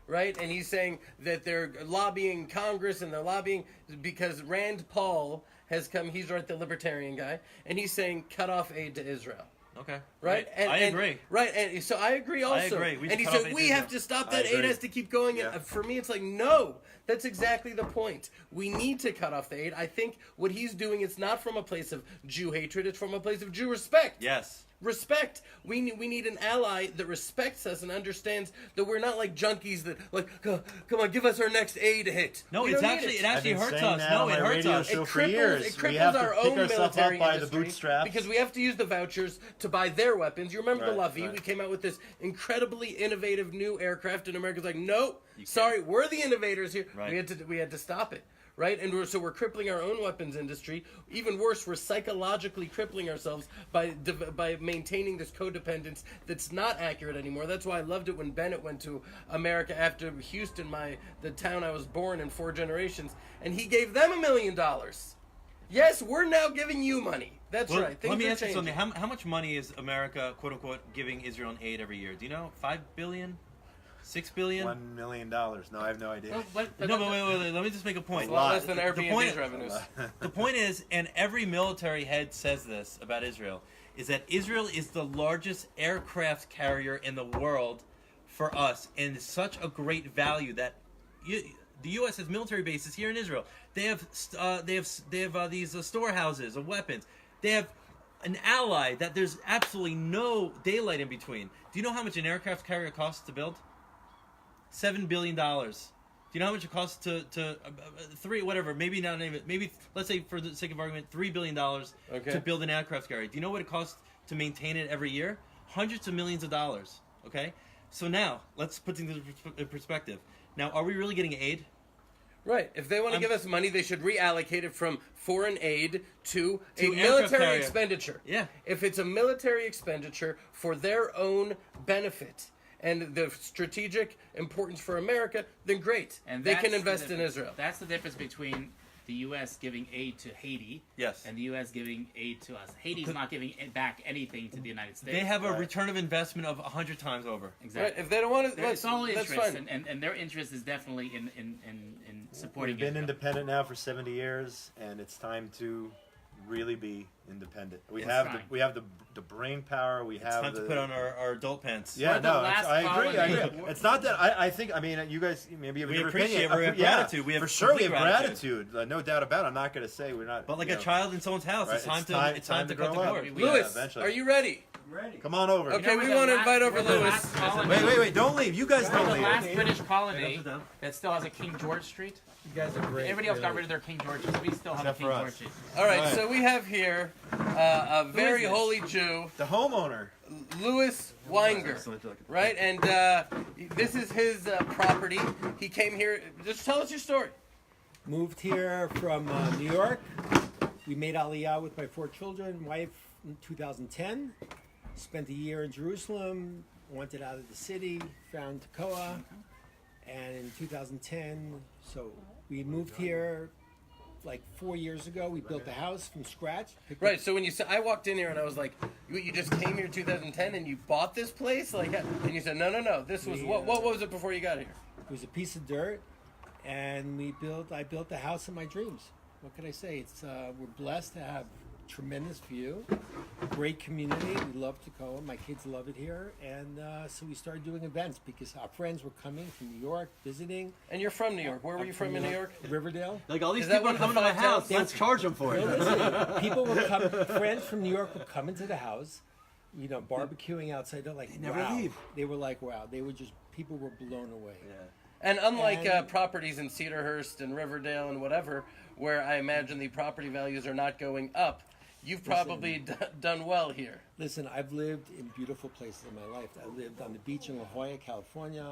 right? And he's saying that they're lobbying Congress and they're lobbying because Rand Paul has come. He's the libertarian guy, and he's saying cut off aid to Israel. Okay. Right, I agree. Right, and so I agree also. I agree. We And he should cut said off we aid to have Israel. to stop I that. Aid agree. has to keep going. Yeah. And for me, it's like no. That's exactly the point. We need to cut off the aid. I think what he's doing is not from a place of Jew hatred. It's from a place of Jew respect. Yes. Respect. We need an ally that respects us and understands that we're not like junkies that like come on, give us our next aid hit. No, We it's don't need actually it. it actually I've been hurts saying us. that No, on it my hurts radio us. show It for cripples, years. it We cripples have to our pick own ourselves up military by the industry bootstraps. because we have to use the vouchers to buy their weapons. You remember the Right, Lavi? right. We came out with this incredibly innovative new aircraft, and America's like, no, can't. sorry, we're the innovators here. Right. We had to stop it. Right, and we're crippling our own weapons industry. Even worse, we're psychologically crippling ourselves by maintaining this codependence that's not accurate anymore. That's why I loved it when Bennett went to America after Houston, the town I was born in 4 generations, and he gave them $1 million. Yes, we're now giving you money. That's Well, right. Things let me are ask you changing. something. How much money is America, quote unquote, giving Israel in aid every year? Do you know? $5 billion? $6 billion? $1 million. No, I have no idea. Well, but No, but wait. Let me just make a point. It's a lot less than The Airbnb's point- revenues. The point is, and every military head says this about Israel, is that Israel is the largest aircraft carrier in the world for us, and it's such a great value that the U.S. has military bases here in Israel. They have these storehouses of weapons. They have an ally that there's absolutely no daylight in between. Do you know how much an aircraft carrier costs to build? $7 billion. Do you know how much it costs to maybe let's say for the sake of argument, $3 billion to build an aircraft carrier. Do you know what it costs to maintain it every year? Hundreds of millions of dollars. Okay, so now let's put things in perspective. Now, are we really getting aid? Right. If they want to give us money, they should reallocate it from foreign aid to a aircraft military carrier. expenditure. Yeah. If it's a military expenditure for their own benefit and the strategic importance for America, then great. And they that's can the invest in difference. Israel. That's the difference between the U.S. giving aid to Haiti, Yes. and the U.S. giving aid to us. Haiti's not giving back anything to the United States. They have a return of investment of 100 times over. exactly. Right. If they don't want to, It's all that's interest, fine. and their interest is definitely in supporting We've been Israel. independent now for 70 years, and it's time to really be independent. We It's have time. the brain power. We It's have time the, to put on our adult pants. Yeah, We're the no, last I agree. I colony. agree. It's not that I think. I mean, you guys maybe have a We different appreciate opinion. it. We have Yeah, gratitude. We have for sure. We have complete gratitude. No doubt about it. I'm not going to say we're not. But like you a know, child in someone's house, right, it's time to cut the grow up. cord. We- Lewis, eventually. are you ready? Come on over. Okay, we're we the want to last- invite over we're the Lewis. last colony- Wait! Don't leave. You guys We're don't the leave. last British Wait, colony sit down. that still has a King George Street. You guys are great. Everybody else got rid of their King Georges. We still have Except a King for us. George Street. All right, Right. so we have here a very this? holy Jew, The homeowner. Louis Weinger, right? And this is his property. He came here. Just tell us your story. Moved here from New York. We made Aliyah with my 4 children, wife in 2010. Spent a year in Jerusalem. Wanted out of the city. Found Tekoa. And in 2010, so we moved here like 4 years ago. We built a house from scratch. Right. So when you said, I walked in here and I was like, you just came here in 2010 and you bought this place? Like, and you said, no. This was, what was it before you got here? It was a piece of dirt, and I built the house of my dreams. What can I say? It's we're blessed to have tremendous view, great community. We love Tacoma. My kids love it here, and so we started doing events because our friends were coming from New York, visiting. And you're from New York. Where were you from in New York? Riverdale. Like all these Is that people are one of the coming to my five house. towns? Let's charge them for it. Well, listen, people were coming. Friends from New York were coming to the house, barbecuing outside. They're like, They never wow. leave. They were like, wow. People were blown away. Yeah. And unlike And- properties in Cedarhurst and Riverdale and whatever, where I imagine the property values are not going up, you've probably done well here. Listen, I've lived in beautiful places in my life. I lived on the beach in La Jolla, California.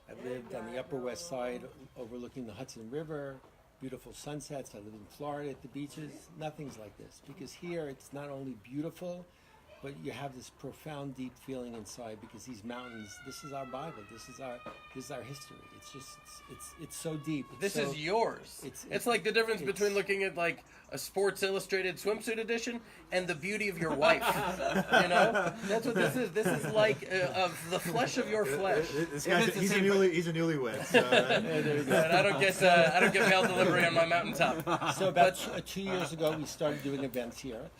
I lived on the Upper West Side overlooking the Hudson River. Beautiful sunsets. I lived in Florida at the beaches. Nothing's like this. Because here it's not only beautiful, but you have this profound, deep feeling inside because these mountains, this is our Bible. This is our history. It's just, it's so deep. This is yours. It's like the difference between looking at like a Sports Illustrated swimsuit edition and the beauty of your wife. That's what this is. This is like of the flesh of your flesh. This guy's he's a newlywed. So, And I don't get mail delivery on my mountaintop. So about 2 years ago, we started doing events here.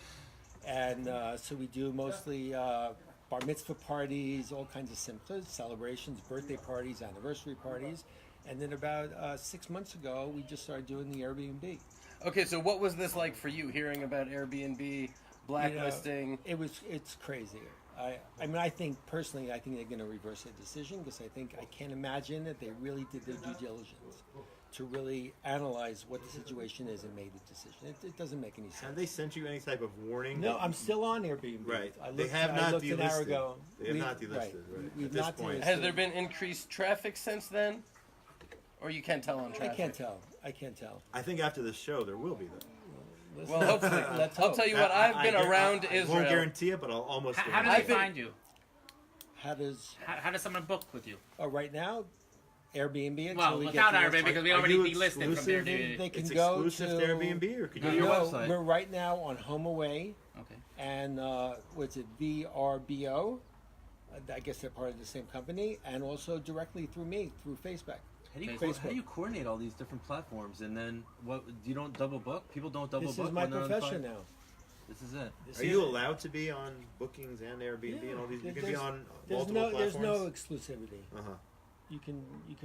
And so we do mostly bar mitzvah parties, all kinds of simple celebrations, birthday parties, anniversary parties. And then about 6 months ago, we just started doing the Airbnb. Okay, so what was this like for you, hearing about Airbnb, blacklisting? It's crazy. I think personally, they're going to reverse their decision because I can't imagine that they really did their due diligence to really analyze what the situation is and made the decision. It doesn't make any sense. have they sent you any type of warning? No, I'm still on Airbnb. Right. They have not delisted. An hour ago. They have not delisted. Right. We've At this not point. delisted. Has there been increased traffic since then? Or you can't tell on traffic? I can't tell. I think after the show there will be though. Listen, Well, hopefully. let's I'll hope. tell you what, I've been around I Israel. won't guarantee it, but I'll almost. How do guarantee they it. find you? How does someone book with you? right now, Airbnb until Well, we without get the Airbnb, because we Are already you delisted from exclusive? there. They can It's go exclusive to Airbnb, or could Go you? to your No, website. we're right now on Home Away Okay. and what's it, VRBO? I guess they're part of the same company, and also directly through me through Facebook. How do you coordinate all these different platforms, and then what? You don't double book. People don't double This book. is my when they're on the profession phone? now. This is it. This Are is you it. allowed to be on Bookings and Airbnb and all these? You can be There's- on There's multiple there's platforms. no exclusivity. Uh-huh. You can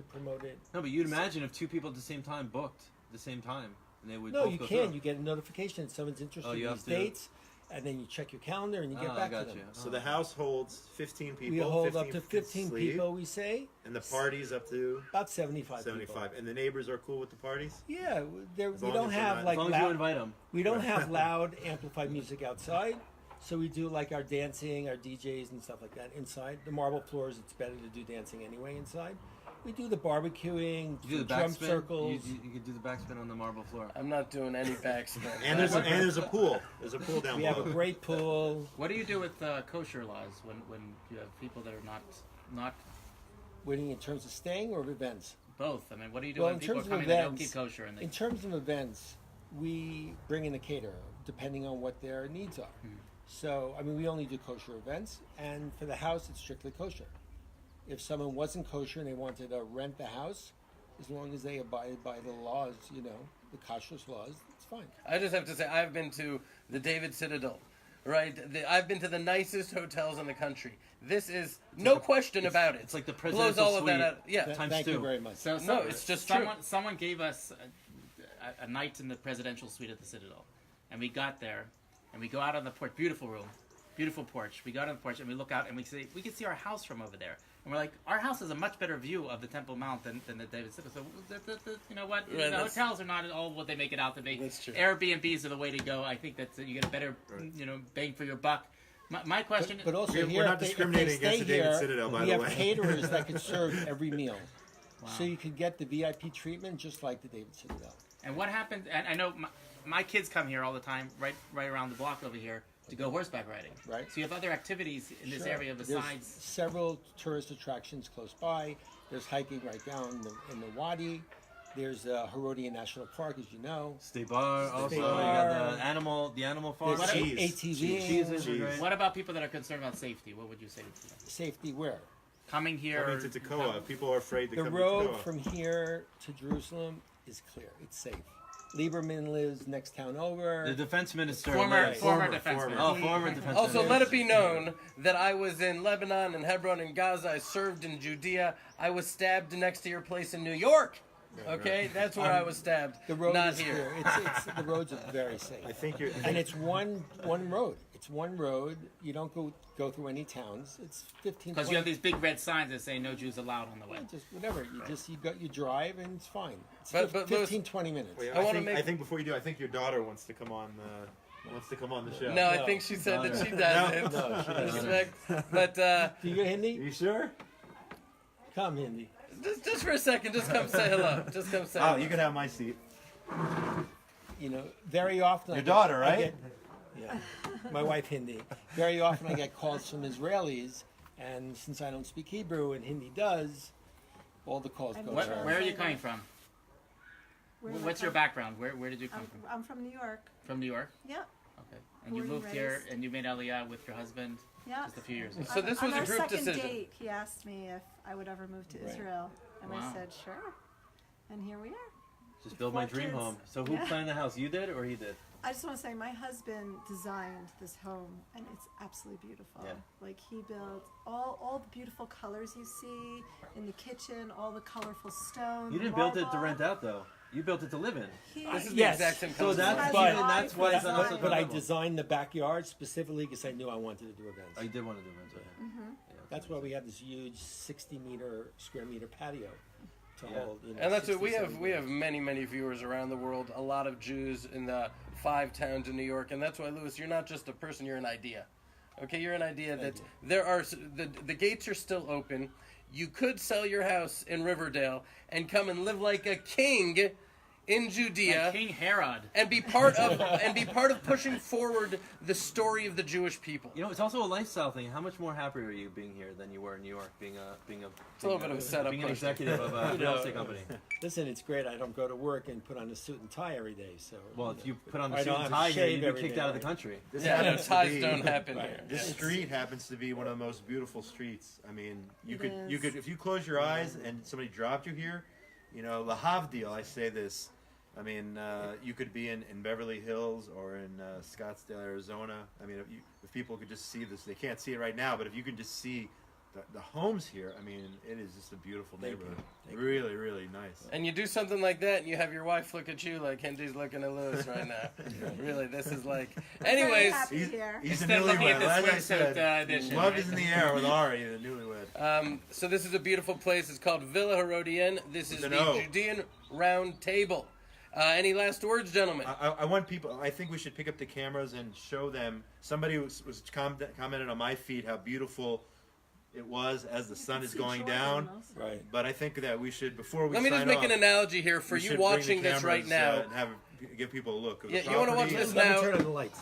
promote it. No, but you'd imagine if two people at the same time booked at the same time, and they would. No, both you go can. through. You get a notification that someone's interested Oh, in you these have to- dates, and then you check your calendar and you get Ah, back I got to them. you. So the house holds 15 people. We hold 15 up to 15 sleep, people, we say. and the party's up to About 75 75. people. And the neighbors are cool with the parties. Yeah, we long don't as they're have not- like As long as you loud, invite them. we don't have loud amplified music outside. So we do like our dancing, our DJs and stuff like that inside. The marble floors, it's better to do dancing anyway inside. We do the barbecuing, You do the drum backspin. circles. You could do the backspin on the marble floor. I'm not doing any backspin. And there's a pool. There's a pool down We have below. a great pool. What do you do with kosher laws when you have people that are not Waiting in terms of staying or events. both? I mean, what do you do Well, when in people are terms of coming that don't events- keep kosher and they? In terms of events, we bring in a caterer depending on what their needs are. So, I mean, we only do kosher events, and for the house, it's strictly kosher. If someone wasn't kosher and they wanted to rent the house, as long as they abide by the laws, the kashrus laws, it's fine. I just have to say, I've been to the David Citadel, right? I've been to the nicest hotels in the country. This is no question about it. It's like the blows presidential all of that suite. out. Yeah, Times Thank two. you very much. So, No, it's just someone gave us a night in the presidential suite at the Citadel, and we got there, and we go out on the porch, beautiful room, beautiful porch. We got on the porch and we look out and we can see our house from over there, and we're like, our house has a much better view of the Temple Mount than the David Citadel. So you know what? Right, the that's- hotels are not all what they make it out to be. That's true. Airbnbs are the way to go. I think that you get a better bang for your buck. My question, But also We're here, not if they discriminating stay against the David here, Citadel, by we the have way. caterers that can serve every meal. Wow. So you could get the VIP treatment just like the David Citadel. And what happened? And I know my kids come here all the time, right around the block over here. to go horseback riding. Right. So you have other activities in this Sure. area There's besides. several tourist attractions close by. There's hiking right down in the wadi. There's Herodian National Park, as you know. State bar. Also, State you got bar. the animal farm. There's cheese. ATV. Cheeses are great. What about people that are concerned about safety? What would you say to them? Safety where? Coming here. Coming to Tekoa, people are afraid to The come road to Tekoa. from here to Jerusalem is clear. It's safe. Lieberman lives next town over. The defense minister. Former lives- defense former. minister. Oh, former defense Also, minister. let it be known that I was in Lebanon and Hebron and Gaza. I served in Judea. I was stabbed next to your place in New York. Okay, that's where I was stabbed. The road not is here. clear. It's the roads are very safe. I think you're. And it's one road. It's one road. You don't go through any towns. It's 15. Because you have these big red signs that say no Jews allowed on the way. Just whatever. You drive and it's fine. It's But 15, 20 minutes. Wait, I wanna think, make- I think before you do, I think your daughter wants to come on. Wants to come on the show. No, I No. think she said that she No, doesn't. no, she doesn't. Respect. But Do you get Hindi? You sure? Come, Hindi. just for a second, just come say hello. Just come say Oh, hello. you can have my seat. You know, very often. Your daughter, right? Yeah, my wife Hindi. Very often I get calls from Israelis, and since I don't speak Hebrew and Hindi does, all the calls go Where, there. where are you coming from? Where am I What's your from? background? Where did you come from? I'm from New York. From New York? Yeah, Okay. And you Born and moved here raised. and you made Aliyah with your husband yeah. just a few years ago. So this was on a our group second decision. date, he asked me if I would ever move to Right. Israel, and Wow. I said sure. And here we are. Just build my Four dream kids. home. So who Yeah. planned the house? You did or he did? I just want to say my husband designed this home, and it's absolutely beautiful. Yeah. Like he built all the beautiful colors you see in the kitchen, all the colorful stone. You didn't build it to rent out though. You built it to live in. This is Yes. the exact same So color. that's Has But- even, that's why it's on But- such a But I level. designed the backyard specifically because I knew I wanted to do events. Oh, you did want to do events. Okay. Yeah, That's why we have this huge 60 square meter patio to Yeah. hold. You know, And that's what 60, we have. 70 We have many viewers around the world. A lot of Jews in the 5 towns in New York, and that's why, Louis, you're not just a person. You're an idea. Okay, you're an idea that there are the gates are still open. You could sell your house in Riverdale and come and live like a king in Judea. Like King Herod. And be part of pushing forward the story of the Jewish people. You know, it's also a lifestyle thing. How much more happy are you being here than you were in New York, being a little bit of a setup being an question. executive of a real estate company? Listen, it's great. I don't go to work and put on a suit and tie every day. So Well, if you put on the I suit don't and have to tie here, shave you'd be every kicked day, out of the right? country. This Yeah, happens to ties be- don't happen Right. here. This street happens to be one of the most beautiful streets. I mean, you It could is. if you close your eyes and somebody dropped you here, you know, lahavdil. I say this. I mean, you could be in Beverly Hills or in Scottsdale, Arizona. I mean, if people could just see this, they can't see it right now, but if you could just see the homes here, I mean, it is just a beautiful Thank you. neighborhood. Thank Really, really nice. And you do something like that, and you have your wife look at you like Hindy's looking at Lewis right now. Really, this is like. Very Anyways, happy He's, here. he's a Instead of looking at newlywed. the As I swimsuit, said, edition, love right? is in the air with Ari, the newlywed. so this is a beautiful place. It's called Villa Herodian. This is the Dunno. Judean Roundtable. Any last words, gentlemen? I want people. I think we should pick up the cameras and show them. Somebody was commented on my feed how beautiful it was as the sun is See going Jordan down. also. right. But I think that we should, before we Let me just sign make off, an analogy here for we you should watching bring the this right cameras, now. and give people a look. of Yeah, the you wanna watch property. this Let now. me turn on the lights.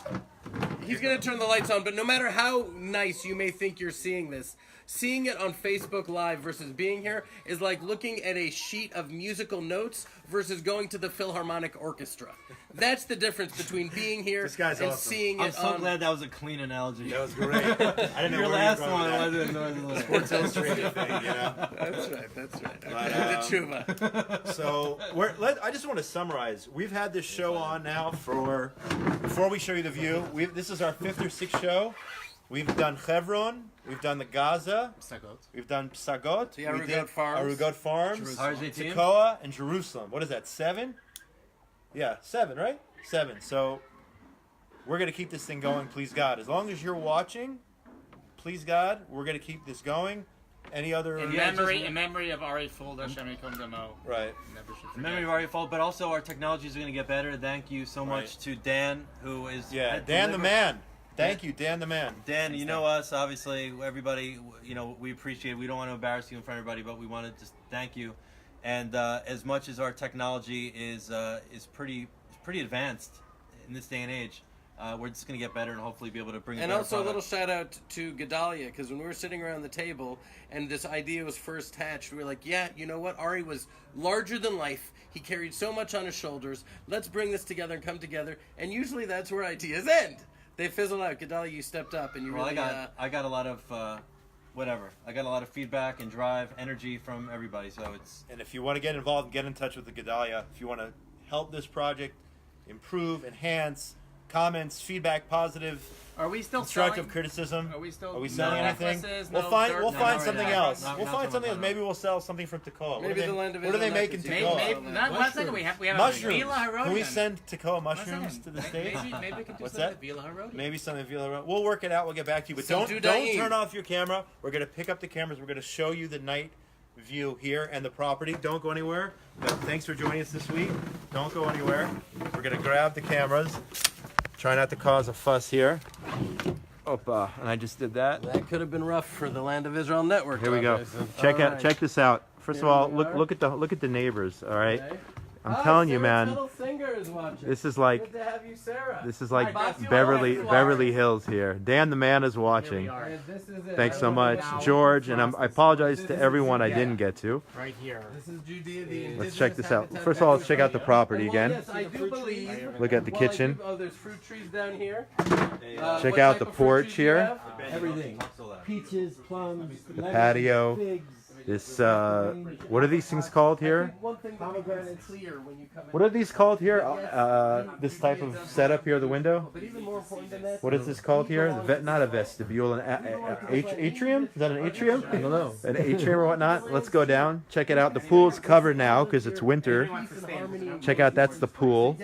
He's going to turn the lights on, but no matter how nice you may think you're seeing this, seeing it on Facebook Live versus being here is like looking at a sheet of musical notes versus going to the Philharmonic Orchestra. That's the difference between being here This guy's and awesome. seeing I'm it so on. glad that was a clean analogy. That was great. I didn't know Your where last you were one going with wasn't. that. Sports Illustrated thing, you know. That's right. That's right. But, the tshuva. So I just want to summarize. We've had this show on now for. Before we show you the view, this is our 5th or 6th show. We've done Hebron. We've done the Gaza. Psagot. We've done Psagot. The we Arugot did Farms. Arugot Farms. Har Zaitim? Tekoa and Jerusalem. What is that? 7? Yeah, 7, right? 7. So we're gonna keep this thing going, please God. As long as you're watching, please God, we're gonna keep this going. Any other In memory of Ari Fuld, Hashem Yikom Damo. Right. Never should In forget. memory of Ari Fuld, but also our technology is going to get better. Thank you so much to Dan, who is Yeah, had Dan the delivered- man. Thank you, Dan the man. Dan, you know us, obviously. Everybody, you know, we appreciate it. We don't want to embarrass you in front of everybody, but we want to just thank you. And as much as our technology is pretty advanced in this day and age, we're just going to get better and hopefully be able to bring. And also a little shout out to Gedaliah, because when we were sitting around the table and this idea was first hatched, we were like, yeah, you know what? Ari was larger than life. He carried so much on his shoulders. Let's bring this together and come together. And usually that's where ideas end. They fizzle out. Gedaliah, you stepped up and you really... I got a lot of... whatever. I got a lot of feedback and drive, energy from everybody, so it's... And if you want to get involved, get in touch with the Gedaliah. If you want to help this project improve, enhance, comments, feedback, positive, Are we still constructive selling? criticism. Are we still? Are we selling no anything? necklaces, We'll no find dirt, we'll no find no something no, else. no, We'll no, find no, something no, else. no. Maybe we'll sell something from Tekoa. Maybe the land of What are they Israel making necklaces. Tekoa? One second, we have Mushrooms. Villa Herodian. Can we send Tekoa One mushrooms second. to the States? Maybe we can do What's something that? with Villa Herodian. Maybe something Villa Herodian. We'll work it out. We'll get back to you. But Some don't Judean. turn off your camera. We're gonna pick up the cameras. We're gonna show you the night view here and the property. Don't go anywhere. But thanks for joining us this week. Don't go anywhere. We're gonna grab the cameras. Try not to cause a fuss here. Opa, and I just did that. That could have been rough for the Land of Israel network. Here we go. Jason. Check All out. right. Check this out. First Here of all, we are. look at the neighbors. All right. Okay. I'm telling you, man. Sarah Tuttle Singer is watching. This is like Good to have you, Sarah. this is like Hi, Bob. Beverly Hills here. Dan the man is watching. And this is it. Thanks I so don't know much, now. George, and I apologize to everyone I Yeah. didn't get to. Right here. This is Judea, the Let's check indigenous this out. habitat First of all, let's check out the area. property And again. Yes, I do believe. Look at the kitchen. Oh, there's fruit trees down here. Check What out type the of fruit porch trees do you here. have? Everything. Peaches, plums, lemons, patio. figs, This what are these things called here? One thing that becomes clear when you come in. What are these called here? This type of setup here, the window. But even more important than that, What is this called here? Not a vestibule, an atrium? Is that an atrium? I don't know. An atrium or whatnot. Let's go down. Check it out. The pool's covered now because it's winter. Check out, that's the pool.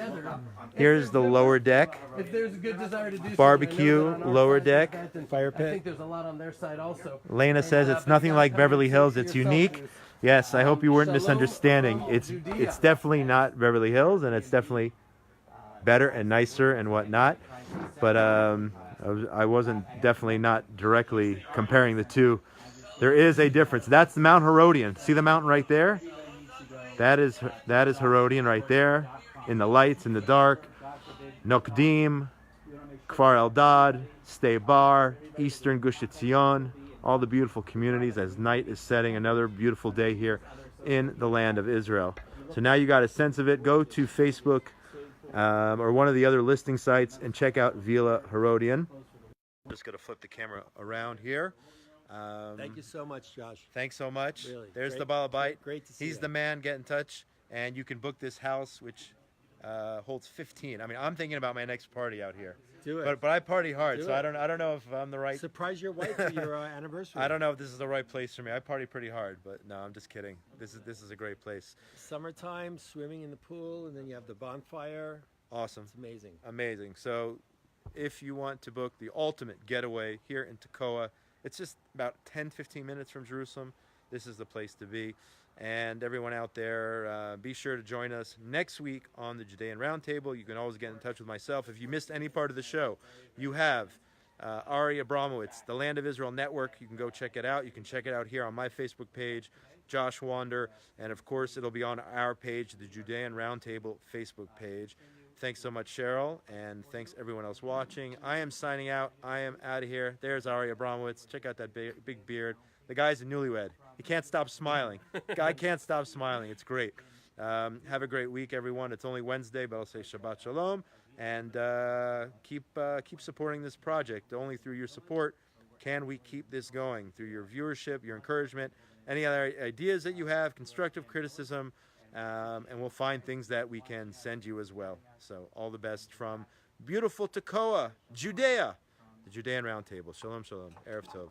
Here's the lower deck. if there's a good desire to do Barbecue, something, I know that on our lower side deck, of that, fire I think pit. there's a lot on their side also. Lena says it's nothing like Beverly Hills. It's unique. Yes, I hope you weren't misunderstanding. It's definitely not Beverly Hills, and it's definitely better and nicer and whatnot. But I wasn't definitely not directly comparing the two. There is a difference. That's Mount Herodian. See the mountain right there? That is Herodian right there, in the lights, in the dark. Nokdim, Kfar Eldad, Stei Bar, Eastern Gush Etzion, all the beautiful communities as night is setting. Another beautiful day here in the land of Israel. So now you got a sense of it. Go to Facebook or one of the other listing sites and check out Villa Herodian. I'm just going to flip the camera around here. Thank you so much, Josh. Thanks so much. Really, There's great- the Balabite. great to see He's you. the man. Get in touch, and you can book this house, which holds 15. I mean, I'm thinking about my next party out here. Do it. But I party hard, Do so it. I don't know if I'm the right. Surprise your wife for your anniversary. I don't know if this is the right place for me. I party pretty hard, but no, I'm just kidding. This is a great place. Summertime, swimming in the pool, and then you have the bonfire. Awesome. It's amazing. Amazing. So if you want to book the ultimate getaway here in Tekoa, it's just about 10-15 minutes from Jerusalem. This is the place to be. And everyone out there, be sure to join us next week on the Judean Roundtable. You can always get in touch with myself. If you missed any part of the show, you have Ari Abramowitz, the Land of Israel Network. You can go check it out. You can check it out here on my Facebook page, Josh Wander. And of course, it'll be on our page, the Judean Roundtable Facebook page. Thanks so much, Cheryl, and thanks everyone else watching. I am signing out. I am out of here. There's Ari Abramowitz. Check out that big beard. The guy's a newlywed. He can't stop smiling. Guy can't stop smiling. It's great. Have a great week, everyone. It's only Wednesday, but I'll say Shabbat Shalom. And keep supporting this project. Only through your support can we keep this going. Through your viewership, your encouragement, any other ideas that you have, constructive criticism, and we'll find things that we can send you as well. So all the best from beautiful Tekoa, Judea, the Judean Roundtable. Shalom, shalom. Erev Tov.